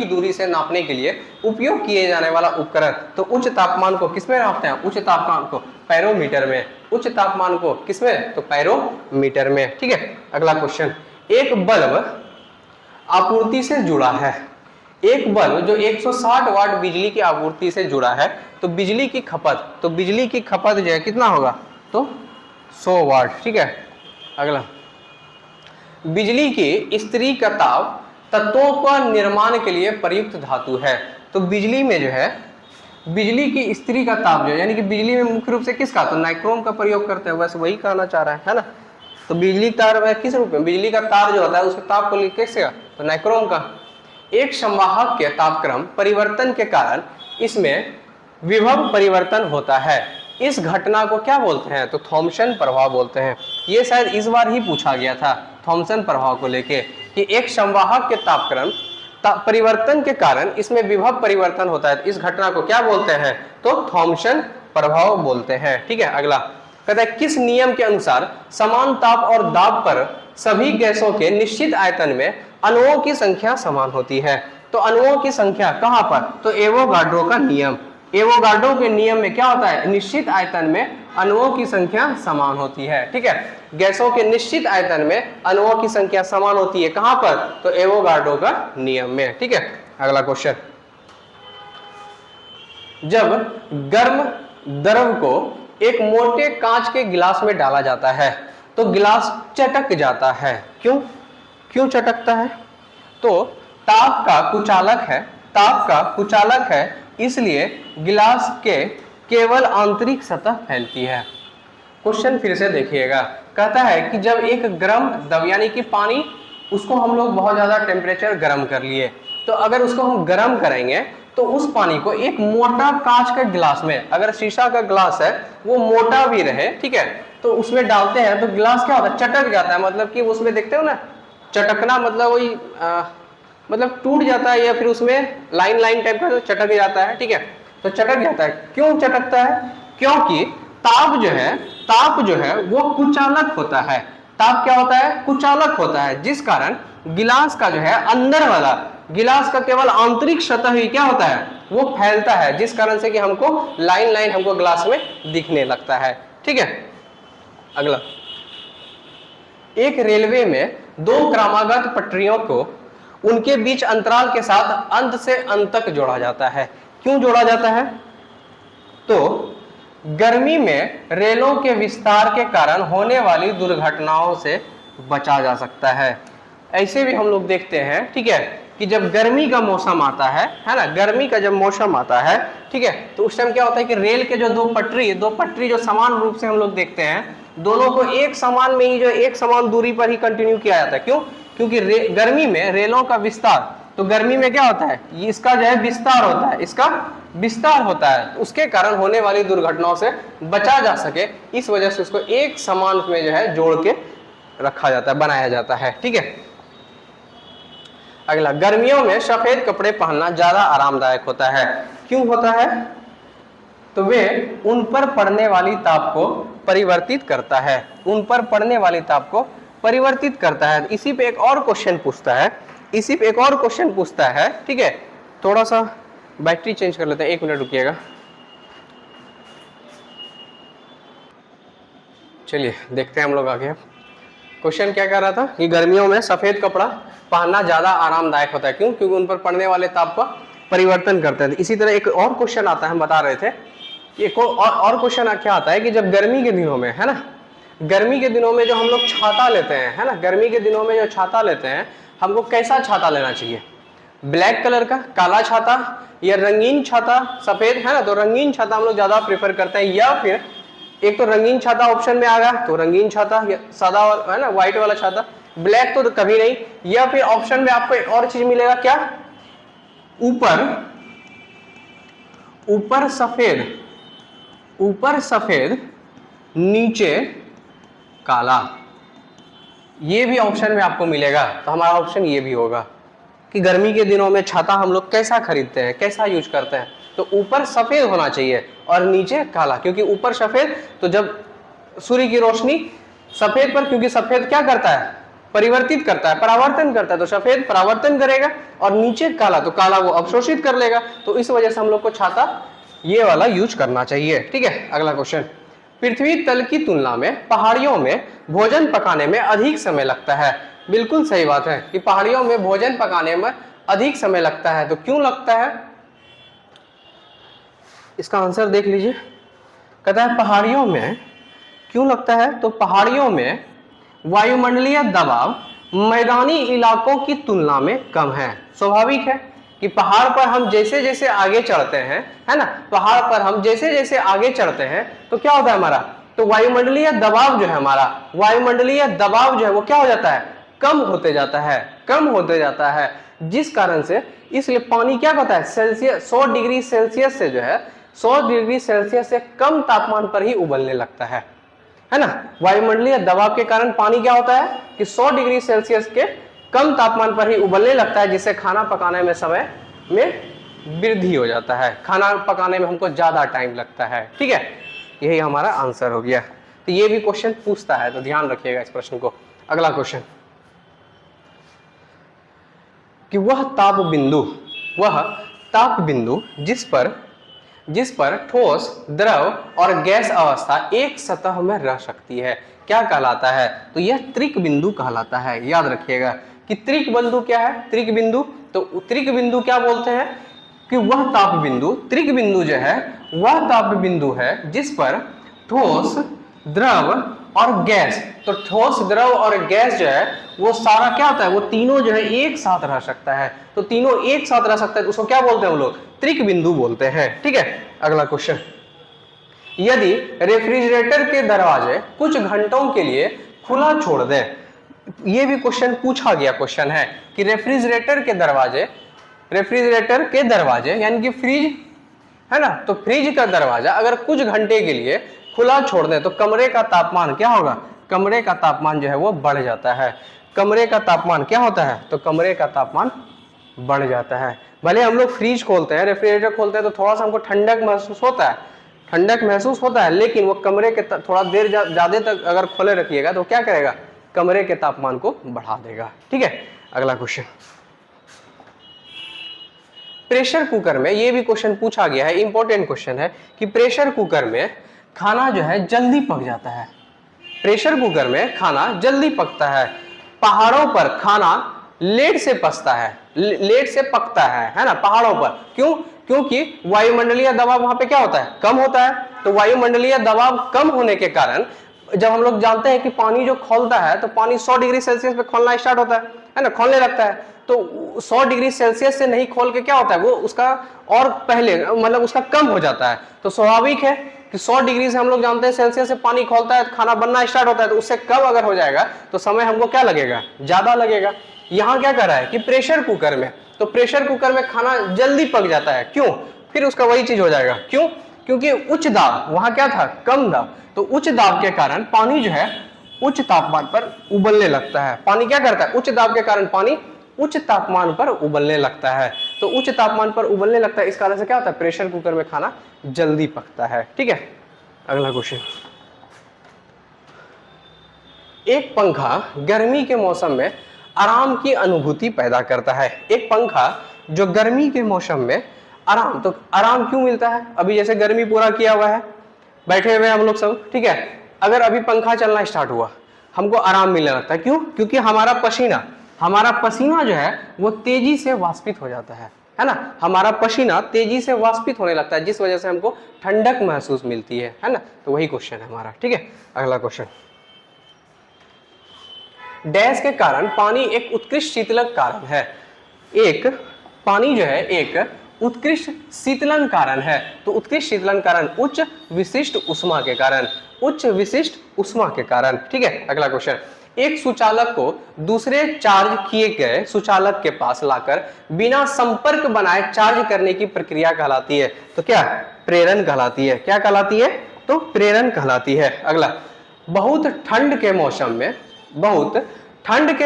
दूरी से नापने के लिए उपयोग किए जाने वाला उपकरण, तो उच्च तापमान को किसमें नापते हैं, उच्च तापमान को पैरोमीटर में, उच्च तापमान को किसमें, तो पैरोमीटर में, ठीक है। अगला क्वेश्चन, एक बल्ब आपूर्ति से जुड़ा है, एक बल्ब जो 160 वाट बिजली की आपूर्ति से जुड़ा है, तो बिजली की खपत जो है कितना होगा, तो 100 वाट, ठीक है। अगला, बिजली की स्त्री का ताप तत्वों का निर्माण के लिए प्रयुक्त धातु है, तो बिजली में जो है बिजली की स्त्री का ताप जो है, यानी कि बिजली में मुख्य रूप से किसका, तो नाइक्रोम का प्रयोग करते हैं, वैसे वही कहना चाह रहा है ना। तो बिजली तार में किस रूप में, बिजली का तार जो होता है उसके ताप को कैसे, तो नाइक्रोम का। एक संवाहक के तापक्रम परिवर्तन के कारण इसमें विभव परिवर्तन होता है, इस घटना को क्या बोलते हैं, तो थॉमसन प्रभाव बोलते हैं। ये शायद इस बार ही पूछा गया था थॉमसन प्रभाव को लेके, कि एक संवाहक के तापक्रम परिवर्तन के कारण इसमें विभव परिवर्तन होता है, इस घटना को क्या बोलते हैं, तो थॉमसन प्रभाव बोलते हैं, ठीक है। अगला कहता है, किस नियम के अनुसार समान ताप और दाब पर सभी गैसों के निश्चित आयतन में अणुओं की संख्या समान होती है, तो अणुओं की संख्या कहां पर, तो एवोगाड्रो का नियम, एवोगाड्रो के नियम में क्या होता है, निश्चित आयतन में अणुओं की संख्या समान होती है, ठीक है। गैसों के निश्चित आयतन में अणुओं की संख्या समान होती है कहां पर, तो एवोगाड्रो का नियम में, ठीक है। अगला क्वेश्चन, जब गर्म द्रव को एक मोटे कांच के गिलास में डाला जाता है तो गिलास चटक जाता है, क्यों चटकता है, तो ताप का कुचालक है, इसलिए गिलास के केवल आंतरिक सतह फैलती है। क्वेश्चन फिर से देखिएगा, कहता है कि जब एक गर्म द्रव यानी कि पानी, उसको हम लोग बहुत ज्यादा टेम्परेचर गर्म कर लिए, तो अगर उसको हम गर्म करेंगे तो उस पानी को एक मोटा कांच के गिलास में, अगर शीशा का गिलास है वो मोटा भी रहे, ठीक है, तो उसमें डालते हैं तो गिलास क्या होता है, चटक जाता है, मतलब कि उसमें देखते हो ना, चटकना मतलब वही मतलब टूट जाता है, या फिर उसमें लाइन टाइप का चटक जाता है, ठीक है। तो चटक जाता है, क्यों चटकता है, क्योंकि ताप जो है वो कुचालक होता है, ताप क्या होता है, कुचालक होता है, जिस कारण गिलास का जो है अंदर वाला, गिलास का केवल आंतरिक सतह ही क्या होता है, वो फैलता है, जिस कारण से कि हमको लाइन हमको गिलास में दिखने लगता है, ठीक है। अगला, एक रेलवे में दो क्रमागत पटरियों को उनके बीच अंतराल के साथ अंत से अंत तक जोड़ा जाता है, क्यों जोड़ा जाता है, तो गर्मी में रेलों के विस्तार के कारण होने वाली दुर्घटनाओं से बचा जा सकता है। ऐसे भी हम लोग देखते हैं, ठीक है, कि जब गर्मी का मौसम आता है ना, गर्मी का जब मौसम आता है, ठीक है, तो उस टाइम क्या होता है कि रेल के जो दो पटरी जो समान रूप से हम लोग देखते हैं, दोनों को एक समान में ही, जो एक समान दूरी पर ही कंटिन्यू किया जाता है, क्यों, क्योंकि गर्मी में रेलों का विस्तार, तो गर्मी में क्या होता है, इसका जो है विस्तार होता है, इसका विस्तार होता है, उसके कारण होने वाली दुर्घटनाओं से बचा जा सके, इस वजह से उसको एक समान में जो है जोड़ के रखा जाता है, बनाया जाता है, ठीक है। अगला, गर्मियों में सफेद कपड़े पहनना ज्यादा आरामदायक होता है, क्यों होता है, तो वे उन पर पड़ने वाली ताप को परिवर्तित करता है, उन पर पड़ने वाली ताप को परिवर्तित करता है। इसी पे एक और क्वेश्चन पूछता है, ठीक है। थोड़ा सा बैटरी चेंज कर लेते हैं, 1 मिनट रुकिएगा। चलिए देखते हैं हम लोग आगे। क्वेश्चन क्या कह रहा था कि गर्मियों में सफेद कपड़ा पहनना ज्यादा आरामदायक होता है, क्यों, क्योंकि उन पर पड़ने वाले ताप का परिवर्तन करते हैं। इसी तरह एक और क्वेश्चन आता है, हम बता रहे थे कि एक और क्वेश्चन क्या आता है कि जब गर्मी के दिनों में, है ना, गर्मी के दिनों में जो हम लोग छाता लेते हैं, है ना, गर्मी के दिनों में जो छाता लेते हैं, हमको कैसा छाता लेना चाहिए, ब्लैक कलर का काला छाता या रंगीन छाता सफेद, है ना, तो रंगीन छाता हम लोग ज्यादा प्रेफर करते हैं, या फिर एक तो रंगीन छाता ऑप्शन में आ गया तो रंगीन छाता, या सादा है ना व्हाइट वाला छाता, ब्लैक तो कभी नहीं, या फिर ऑप्शन में आपको एक और चीज मिलेगा क्या, ऊपर सफेद, ऊपर सफेद नीचे काला, ये भी ऑप्शन में आपको मिलेगा। तो हमारा ऑप्शन ये भी होगा कि गर्मी के दिनों में छाता हम लोग कैसा खरीदते हैं, कैसा यूज करते हैं, तो ऊपर सफेद होना चाहिए और नीचे काला, क्योंकि ऊपर सफेद तो जब सूर्य की रोशनी सफेद पर, क्योंकि सफेद क्या करता है, परिवर्तित करता है, परावर्तन करता है, तो सफेद परावर्तन करेगा और नीचे काला तो काला वो अवशोषित कर लेगा, तो इस वजह से हम लोग को छाता ये वाला यूज करना चाहिए। ठीक है, अगला क्वेश्चन, पृथ्वी तल की तुलना में पहाड़ियों में भोजन पकाने में अधिक समय लगता है। बिल्कुल सही बात है कि पहाड़ियों में भोजन पकाने में अधिक समय लगता है, तो क्यों लगता है, इसका आंसर देख लीजिए। कहता है पहाड़ियों में क्यों लगता है, तो पहाड़ियों में वायुमंडलीय दबाव मैदानी इलाकों की तुलना में कम है। स्वाभाविक है कि पहाड़ पर हम जैसे जैसे आगे चढ़ते हैं, है ना, पहाड़ पर हम जैसे जैसे आगे चढ़ते हैं तो क्या होता है हमारा, तो वायुमंडलीय दबाव जो है हमारा, वायुमंडलीय दबाव जो है वो क्या हो जाता है, कम होते जाता है, कम होते जाता है, जिस कारण से इसलिए पानी क्या होता है, सेल्सियस 100 डिग्री सेल्सियस से जो है 100 डिग्री सेल्सियस से कम तापमान पर ही उबलने लगता है ना। वायुमंडलीय दबाव के कारण पानी क्या होता है कि 100 डिग्री सेल्सियस के कम तापमान पर ही उबलने लगता है, जिससे खाना पकाने में समय में वृद्धि हो जाता है, खाना पकाने में हमको ज्यादा टाइम लगता है। ठीक है, यही हमारा आंसर हो गया। तो ये भी क्वेश्चन पूछता है, तो ध्यान रखिएगा इस प्रश्न को। अगला क्वेश्चन, कि वह ताप बिंदु जिस पर ठोस, द्रव और गैस अवस्था एक सतह में रह सकती है क्या कहलाता है, तो यह त्रिक बिंदु कहलाता है। याद रखिएगा कि त्रिक बिंदु क्या है, त्रिक बिंदु, तो त्रिक बिंदु क्या बोलते हैं कि वह ताप बिंदु, त्रिक बिंदु जो है वह ताप बिंदु है जिस पर ठोस, द्रव और गैस, तो ठोस, द्रव और गैस जो है वो सारा क्या होता है, वो तीनों जो है एक साथ रह सकता है, तो तीनों एक साथ रह सकता है, तो उसको क्या बोलते हैं हम लोग, त्रिक बिंदु बोलते हैं। ठीक है, अगला क्वेश्चन, यदि रेफ्रिजरेटर के दरवाजे कुछ घंटों के लिए खुला छोड़ दें, ये भी क्वेश्चन पूछा गया क्वेश्चन है कि रेफ्रिजरेटर के दरवाजे यानी कि फ्रिज है ना, तो फ्रिज का दरवाजा अगर कुछ घंटे के लिए खुला छोड़ दें तो कमरे का तापमान क्या होगा, कमरे का तापमान जो है वो बढ़ जाता है। कमरे का तापमान क्या होता है, तो कमरे का तापमान बढ़ जाता है। भले हम लोग फ्रिज खोलते हैं, रेफ्रिजरेटर खोलते हैं तो थोड़ा सा हमको ठंडक महसूस होता है, लेकिन वो कमरे के थोड़ा देर ज्यादा तक अगर खोले रखिएगा तो क्या करेगा, कमरे के तापमान को बढ़ा देगा। ठीक है, अगला क्वेश्चन, प्रेशर कुकर में, ये भी क्वेश्चन पूछा गया है, इंपॉर्टेंट क्वेश्चन है कि प्रेशर कुकर में खाना जो है जल्दी पक जाता है, प्रेशर कुकर में खाना जल्दी पकता है, पहाड़ों पर खाना लेट से पकता है ना, पहाड़ों पर क्यों, क्योंकि वायुमंडलीय दबाव वहां पे क्या होता है, कम होता है, तो वायुमंडलीय दबाव कम होने के कारण जब हम लोग जानते हैं कि पानी जो खौलता है तो पानी 100 डिग्री सेल्सियस पे खोलना स्टार्ट होता है ना, खोलने लगता है, तो 100 डिग्री सेल्सियस से नहीं खोल के क्या होता है, वो उसका और पहले मतलब उसका कम हो जाता है। तो स्वाभाविक है कि 100 डिग्री से हम लोग जानते हैं सेल्सियस से पानी खोलता है, खाना बनना स्टार्ट होता है, तो उससे कम अगर हो जाएगा तो समय हमको क्या लगेगा, ज्यादा लगेगा। यहाँ क्या कर रहा है कि प्रेशर कुकर में, तो प्रेशर कुकर में खाना जल्दी पक जाता है, क्यों, फिर उसका वही चीज हो जाएगा, क्यों, क्योंकि उच्च दाब, वहां क्या था, कम दाब, तो उच्च दाब के कारण पानी जो है उच्च तापमान पर उबलने लगता है। पानी क्या करता है, उच्च दाब के कारण पानी उच्च तापमान पर उबलने लगता है, तो उच्च तापमान पर उबलने लगता है, इस कारण से क्या होता है, प्रेशर कुकर में खाना जल्दी पकता है। ठीक है, अगला क्वेश्चन, एक पंखा गर्मी के मौसम में आराम की अनुभूति पैदा करता है। एक पंखा जो गर्मी के मौसम में आराम, तो आराम क्यों मिलता है, अभी जैसे गर्मी पूरा किया हुआ है, बैठे हुए हम लोग सब, ठीक है, अगर अभी पंखा चलना स्टार्ट हुआ हमको आराम मिलने लगता है, क्यों, क्योंकि हमारा पसीना जो है वो तेजी से वाष्पित हो जाता है ना, हमारा पसीना तेजी से वाष्पित होने लगता है, जिस वजह से हमको ठंडक महसूस मिलती है ना, तो वही क्वेश्चन है हमारा। ठीक है, अगला क्वेश्चन, डैश के कारण पानी एक उत्कृष्ट शीतलक कारक है। एक पानी जो है एक उत्कृष्ट शीतलन कारण है। तो उत्कृष्ट शीतलन कारण उच्च विशिष्ट उष्मा के कारण, उच्च विशिष्ट उष्मा के कारण। ठीक है, अगला क्वेश्चन, एक सुचालक को दूसरे चार्ज किए गए सुचालक के पास लाकर बिना संपर्क बनाए चार्ज करने की प्रक्रिया कहलाती है। तो क्या? प्रेरण कहलाती है। क्या कहलाती है? तो प्रेरण कहलाती है। अगला, बहुत ठंड के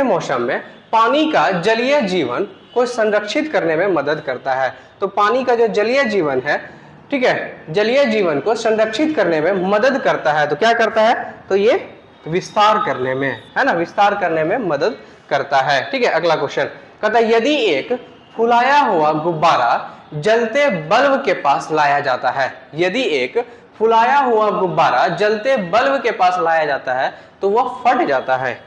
मौसम में पानी का जलीय जीवन को संरक्षित करने में मदद करता है। तो पानी का जो जलीय जीवन है, ठीक है, जलीय जीवन को संरक्षित करने में मदद करता है। तो क्या करता है? तो ये विस्तार करने में, है ना, विस्तार करने में मदद करता है। ठीक है, अगला क्वेश्चन कहता है, यदि एक फुलाया हुआ गुब्बारा जलते बल्ब के पास लाया जाता है, यदि एक फुलाया हुआ गुब्बारा जलते बल्ब के पास लाया जाता है तो वह फट जाता है।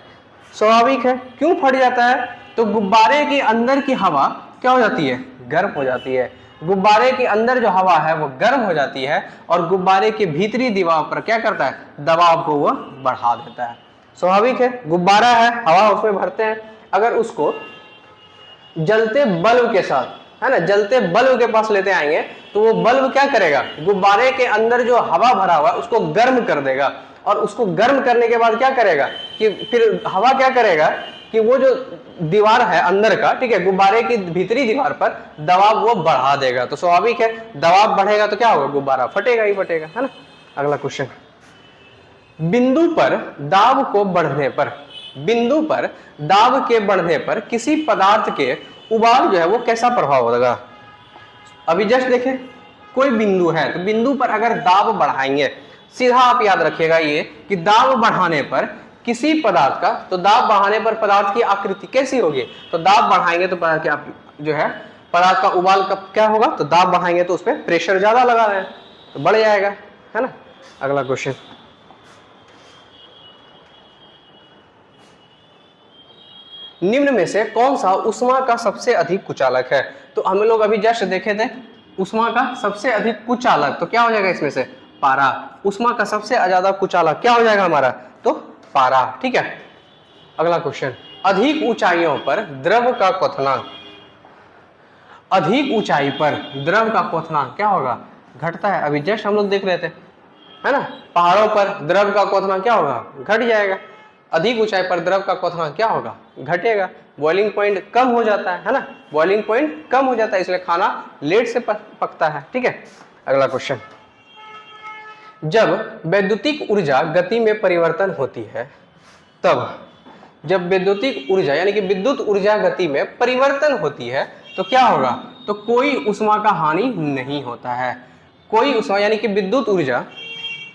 स्वाभाविक है। क्यों फट जाता है? तो गुब्बारे के अंदर की हवा क्या हो जाती है? गर्म हो जाती है। गुब्बारे के अंदर जो हवा है वो गर्म हो जाती है और गुब्बारे के भीतरी दीवार पर क्या करता है? दबाव को वह बढ़ा देता है। स्वाभाविक है। गुब्बारा है, हवा उसमें भरते हैं, अगर उसको जलते बल्ब के साथ, है ना, जलते बल्ब के पास लेते आएंगे तो वो बल्ब क्या करेगा? गुब्बारे के अंदर जो हवा भरा हुआ है उसको गर्म कर देगा, और उसको गर्म करने के बाद क्या करेगा कि फिर हवा क्या करेगा कि वो जो दीवार है अंदर का, ठीक है, गुब्बारे की भीतरी दीवार पर दबाव वो बढ़ा देगा। तो स्वाभाविक है, दबाव बढ़ेगा तो क्या होगा? गुब्बारा फटेगा ही फटेगा, है ना। अगला क्वेश्चन, बिंदु पर दाब के बढ़ने पर किसी पदार्थ के उबाल जो है वो कैसा प्रभाव होगा? अभी जस्ट देखें, कोई बिंदु है तो बिंदु पर अगर दाब बढ़ाएंगे, सीधा आप याद रखिएगा ये कि दाब बढ़ाने पर किसी पदार्थ का, तो दाब बढ़ाने पर पदार्थ की आकृति कैसी होगी? तो दाब बढ़ाएंगे तो पदार्थ क्या जो है, पदार्थ का उबाल कब क्या होगा? तो दाब बढ़ाएंगे तो उस पर प्रेशर ज्यादा लगा रहे हैं तो बढ़ जाएगा, है ना। अगला क्वेश्चन, निम्न में से कौन सा उष्मा का सबसे अधिक कुचालक है? तो हम लोग अभी जस्ट देखे थे उष्मा का सबसे अधिक कुचालक, तो क्या हो जाएगा इसमें से? पारा। उष्मा का सबसे ज्यादा कुचालक क्या हो जाएगा हमारा? तो पारा। ठीक है, अगला क्वेश्चन, अधिक ऊंचाइयों पर द्रव का क्वथनांक, अधिक ऊंचाई पर द्रव का क्वथनांक क्या होगा? घटता है। अभी जस्ट हम लोग देख रहे थे, है ना, पहाड़ों पर द्रव का क्वथनांक क्या होगा? घट जाएगा। अधिक ऊंचाई पर द्रव का क्वथनांक क्या होगा? घटेगा। बॉइलिंग पॉइंट कम हो जाता है ना, बॉइलिंग पॉइंट कम हो जाता है, इसलिए खाना लेट से पकता है। ठीक है, अगला क्वेश्चन, जब वैद्युतिक ऊर्जा गति में परिवर्तन होती है, तब जब वैद्युतिक ऊर्जा यानी कि विद्युत ऊर्जा गति में परिवर्तन होती है तो क्या होगा? तो कोई उष्मा का हानि नहीं होता है। कोई उष्मा यानी कि विद्युत ऊर्जा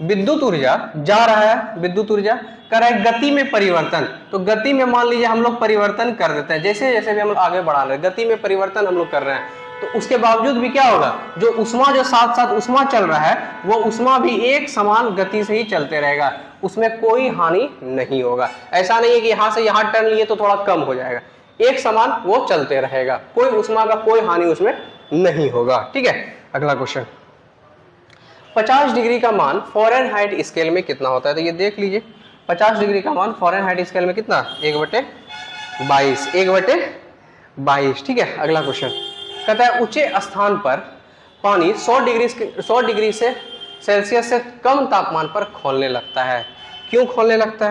जा रहा है, विद्युत ऊर्जा कर रहा है गति में परिवर्तन। तो गति में मान लीजिए हम लोग परिवर्तन कर देते हैं, जैसे जैसे भी हम लोग आगे बढ़ा रहे हैं गति में परिवर्तन हम लोग कर रहे हैं, तो उसके बावजूद भी क्या होगा? जो उष्मा जो साथ साथ उष्मा चल रहा है वो उष्मा भी एक समान गति से ही चलते रहेगा, उसमें कोई हानि नहीं होगा। ऐसा नहीं है कि यहाँ से यहाँ टर्न लिए तो थोड़ा कम हो जाएगा, एक समान वो चलते रहेगा, कोई उष्मा का कोई हानि उसमें नहीं होगा। ठीक है, अगला क्वेश्चन, 50 डिग्री का मान फ़ारेनहाइट स्केल में कितना होता है? तो ये देख लीजिए, 50 डिग्री का मान फ़ारेनहाइट स्केल में कितना? 1/22। ठीक है, अगला क्वेश्चन कहता है ऊंचे स्थान पर पानी 100 डिग्री से सेल्सियस से कम तापमान पर खौलने लगता है। क्यों खौलने लगता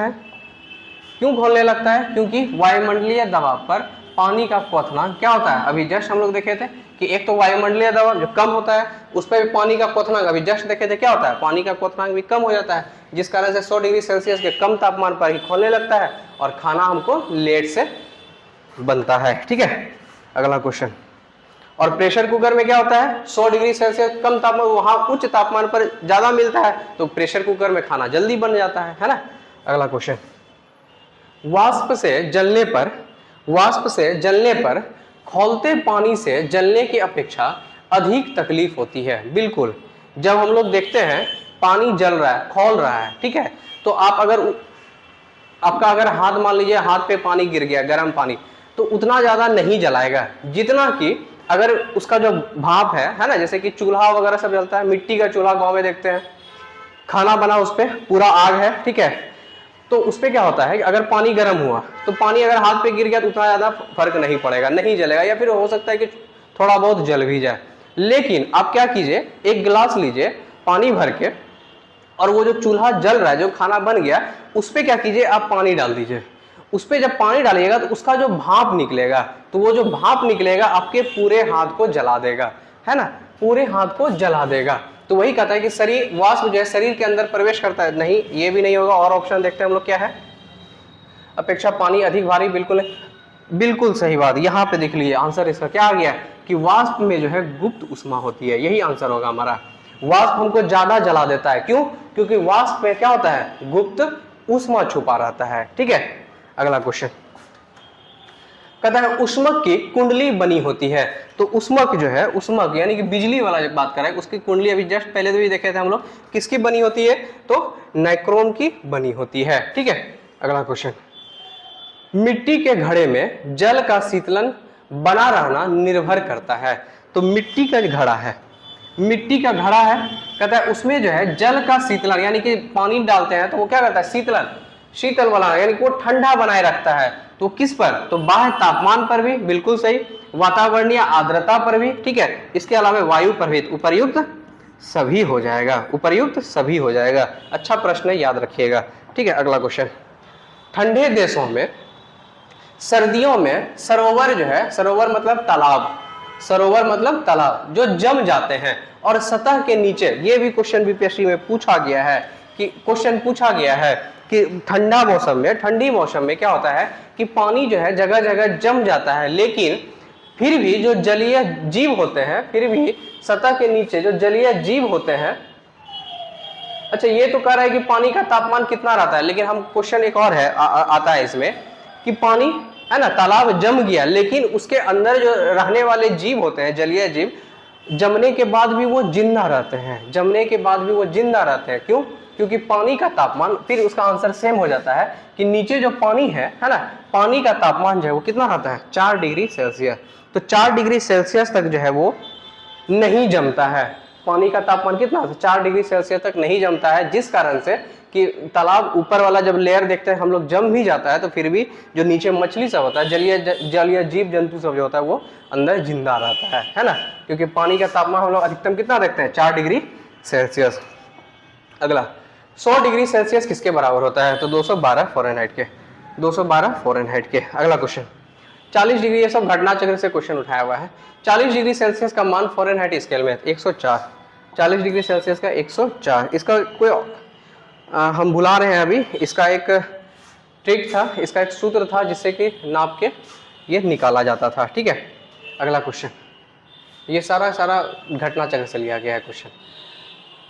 है? क्योंकि वायुमंडलीय दबाव पर पानी का क्वथनांक क्या होता है? अभी जस्ट हम लोग देखे थे कि एक तो वायुमंडलीय दबाव जो कम होता है उस पर भी पानी का क्वथनांक अभी जस्ट देखे थे क्या होता है? पानी का क्वथनांक भी कम हो जाता है, जिस कारण से 100 डिग्री सेल्सियस के कम तापमान पर ही खौलने लगता है और खाना हमको लेट से बनता है। ठीक है, अगला क्वेश्चन, और प्रेशर कुकर में क्या होता है? 100 डिग्री सेल्सियस कम तापमान, वहां उच्च तापमान पर ज्यादा मिलता है तो प्रेशर कुकर में खाना जल्दी बन जाता है ना। अगला क्वेश्चन, वाष्प से जलने पर खौलते पानी से जलने की अपेक्षा अधिक तकलीफ होती है। बिल्कुल, जब हम लोग देखते हैं पानी जल रहा है, खौल रहा है, ठीक है, तो आपका अगर हाथ मान लीजिए हाथ पे पानी गिर गया, गर्म पानी, तो उतना ज्यादा नहीं जलाएगा जितना कि अगर उसका जो भाप है ना, जैसे कि चूल्हा वगैरह सब जलता है, मिट्टी का चूल्हा गांव में देखते हैं, खाना बना उस पर पूरा आग है, ठीक है, तो उस पर क्या होता है कि अगर पानी गर्म हुआ तो पानी अगर हाथ पे गिर गया तो उतना ज्यादा फर्क नहीं पड़ेगा, नहीं जलेगा, या फिर हो सकता है कि थोड़ा बहुत जल भी जाए। लेकिन आप क्या कीजिए, एक गिलास लीजिए पानी भर के, और वो जो चूल्हा जल रहा है, जो खाना बन गया, उस पर क्या कीजिए, आप पानी डाल दीजिए। उस पर जब पानी डालिएगा तो उसका जो भाप निकलेगा, तो वो जो भाप निकलेगा आपके पूरे हाथ को जला देगा, है ना, पूरे हाथ को जला देगा। तो वही कहता है कि शरीर वाष्प जो है शरीर के अंदर प्रवेश करता है। नहीं, ये भी नहीं होगा। और ऑप्शन देखते हैं हम लोग, क्या है, अपेक्षा पानी अधिक भारी, बिल्कुल बिल्कुल सही बात। यहाँ पे देख लीजिए आंसर इसका क्या आ गया कि वाष्प में जो है गुप्त ऊष्मा होती है। यही आंसर होगा हमारा। वाष्प हमको ज्यादा जला देता है, क्यों? क्योंकि वाष्प में क्या होता है, गुप्त ऊष्मा छुपा रहता है। ठीक है, अगला क्वेश्चन कहता है ऊष्मक की कुंडली बनी होती है। तो ऊष्मक जो है, ऊष्मक यानी कि बिजली वाला जब बात कर रहा है, उसकी कुंडली अभी जस्ट पहले तो भी देखे थे हम लोग, किसकी बनी होती है, तो नाइक्रोम की बनी होती है। ठीक है, अगला क्वेश्चन, मिट्टी के घड़े में जल का शीतलन बना रहना निर्भर करता है। तो मिट्टी का घड़ा है, मिट्टी का घड़ा है, कहता है उसमें जो है जल का शीतलन, यानी कि पानी डालते हैं तो वो क्या करता है, शीतलन, शीतल वाला, यानी कि वो ठंडा बनाए रखता है। तो किस पर, तो बाह्य तापमान पर भी, बिल्कुल सही, वातावरणीय आर्द्रता पर भी, ठीक है, इसके अलावा वायु पर भी। उपर्युक्त सभी हो जाएगा, उपर्युक्त सभी हो जाएगा। अच्छा प्रश्न है, याद रखिएगा। ठीक है, अगला क्वेश्चन, ठंडे देशों में सर्दियों में सरोवर जो है, सरोवर मतलब तालाब, सरोवर मतलब तालाब जो जम जाते हैं और सतह के नीचे, ये भी क्वेश्चन बीपीएससी में पूछा गया है कि क्वेश्चन पूछा गया है कि ठंडा मौसम में, ठंडी मौसम में क्या होता है कि पानी जो है जगह जगह जम जाता है, लेकिन फिर भी जो जलीय जीव होते हैं, फिर भी सतह के नीचे जो जलीय जीव होते हैं। अच्छा, ये तो कह रहा है कि पानी का तापमान कितना रहता है, लेकिन हम क्वेश्चन एक और है आता है इसमें कि पानी है ना, तालाब जम गया, लेकिन उसके अंदर जो रहने वाले जीव होते हैं, जलीय जीव, जमने के बाद भी वो जिंदा रहते हैं, जमने के बाद भी वो जिंदा रहते हैं। क्यों? क्योंकि पानी का तापमान, फिर उसका आंसर सेम हो जाता है कि नीचे जो पानी है ना, पानी का तापमान जो है वो कितना रहता है, 4 डिग्री सेल्सियस। तो 4 डिग्री सेल्सियस तक जो है वो नहीं जमता है। पानी का तापमान कितना, 4 डिग्री सेल्सियस तक नहीं जमता है, जिस कारण से कि तालाब ऊपर वाला जब लेयर देखते हैं हम लोग जम भी जाता है, तो फिर भी जो नीचे मछली सब होता है, जलीय जीव जंतु सब जो होता है वो अंदर जिंदा रहता है ना, क्योंकि पानी का तापमान हम लोग अधिकतम कितना देखते हैं, 4 डिग्री सेल्सियस। अगला, 100 डिग्री सेल्सियस किसके बराबर होता है, तो 212 फ़ारेनहाइट के, 212 फ़ारेनहाइट के। अगला क्वेश्चन, 40 डिग्री, ये सब घटना चक्र से क्वेश्चन उठाया हुआ है। 40 डिग्री सेल्सियस का मान फ़ारेनहाइट स्केल में 104, 40 डिग्री सेल्सियस का 104। इसका कोई हम भुला रहे हैं अभी, इसका एक ट्रिक था, इसका एक सूत्र था जिससे कि नाप के ये निकाला जाता था। ठीक है, अगला क्वेश्चन, ये सारा घटना चक्र से लिया गया है क्वेश्चन।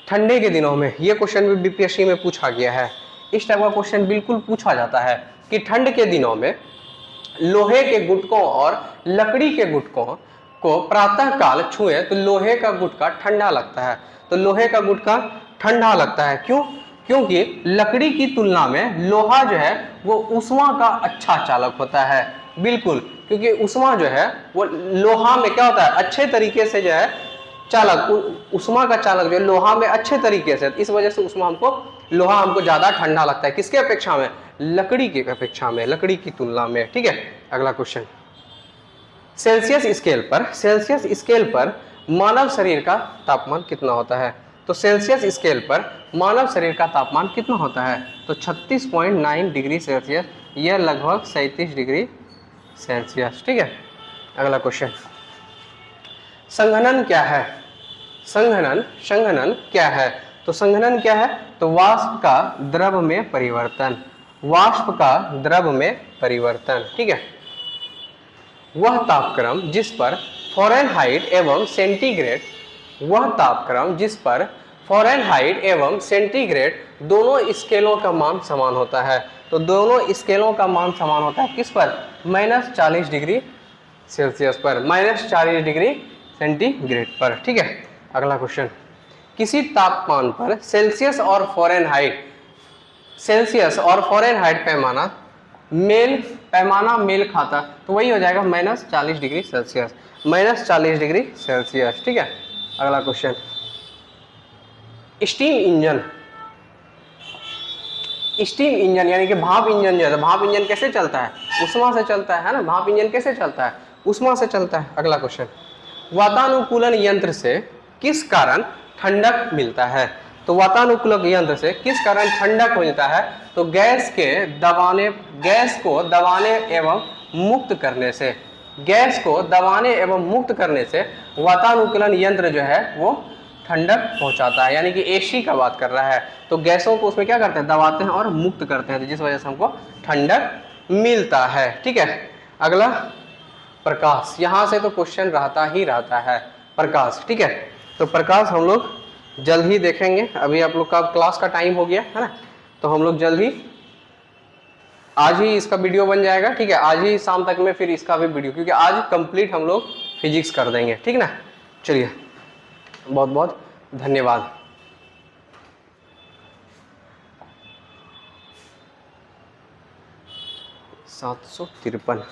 ठंडे के दिनों में, ये क्वेश्चन भी बीपीएससी में पूछा गया है, इस टाइप का क्वेश्चन बिल्कुल पूछा जाता है कि ठंड के दिनों में लोहे के गुटकों और लकड़ी के गुटकों को प्रातः काल छुए तो लोहे का गुटका ठंडा लगता है। तो लोहे का गुटका ठंडा लगता है, क्यों? क्योंकि लकड़ी की तुलना में लोहा जो है वो ऊष्मा का अच्छा चालक होता है। बिल्कुल, क्योंकि ऊष्मा जो है वो लोहा में क्या होता है, अच्छे तरीके से जो है चालक, ऊष्मा का चालक जो है लोहा में अच्छे तरीके से, इस वजह से लोहा हमको ज्यादा ठंडा लगता है। किसके अपेक्षा में, लकड़ी की अपेक्षा में, लकड़ी की तुलना में। ठीक है, अगला क्वेश्चन, सेल्सियस स्केल पर मानव शरीर का तापमान कितना होता है। तो सेल्सियस स्केल पर मानव शरीर का तापमान कितना होता है, तो 36.9 डिग्री सेल्सियस, यह लगभग 37 डिग्री सेल्सियस। ठीक है, अगला क्वेश्चन, संघनन क्या है, संघनन क्या है। तो संघनन क्या है, तो वाष्प का द्रव में परिवर्तन, वाष्प का द्रव में परिवर्तन। ठीक है, वह तापक्रम जिस पर फ़ारेनहाइट एवं सेंटीग्रेड, वह तापक्रम जिस पर फ़ारेनहाइट एवं सेंटीग्रेड दोनों स्केलों का मान समान होता है। तो दोनों स्केलों का मान समान होता है किस पर, -40 डिग्री सेल्सियस पर, -40 डिग्री सेंटीग्रेड पर। ठीक है, अगला क्वेश्चन, किसी तापमान पर सेल्सियस और फ़ारेनहाइट पैमाना मेल खाता, तो वही हो जाएगा -40 डिग्री सेल्सियस, -40 डिग्री सेल्सियस। ठीक है, अगला क्वेश्चन, स्टीम इंजन यानी कि भाप इंजन जो है, भाप इंजन कैसे चलता है, ऊष्मा से चलता है ना, भाप इंजन कैसे चलता है, ऊष्मा से चलता है। अगला क्वेश्चन, वातानुकूलन यंत्र से किस कारण ठंडक मिलता है? तो वातानुकूलक यंत्र से किस कारण ठंडक मिलता है? तो गैस को दबाने एवं मुक्त करने से, गैस को दबाने एवं मुक्त करने से वातानुकूलन यंत्र जो है वो ठंडक पहुंचाता है, यानी कि एसी का बात कर रहा है। तो गैसों को उसमें क्या करते हैं, दबाते हैं और मुक्त करते हैं, जिस वजह से हमको ठंडक मिलता है। ठीक है, अगला प्रकाश। यहां से तो क्वेश्चन रहता है प्रकाश। ठीक है, तो प्रकाश हम लोग जल्द ही देखेंगे। अभी आप लोग का क्लास का टाइम हो गया है ना, तो हम लोग जल्द ही आज ही इसका वीडियो बन जाएगा। ठीक है, आज ही शाम तक में फिर इसका भी वीडियो, क्योंकि आज कंप्लीट हम लोग फिजिक्स कर देंगे। ठीक ना, चलिए बहुत बहुत धन्यवाद। 753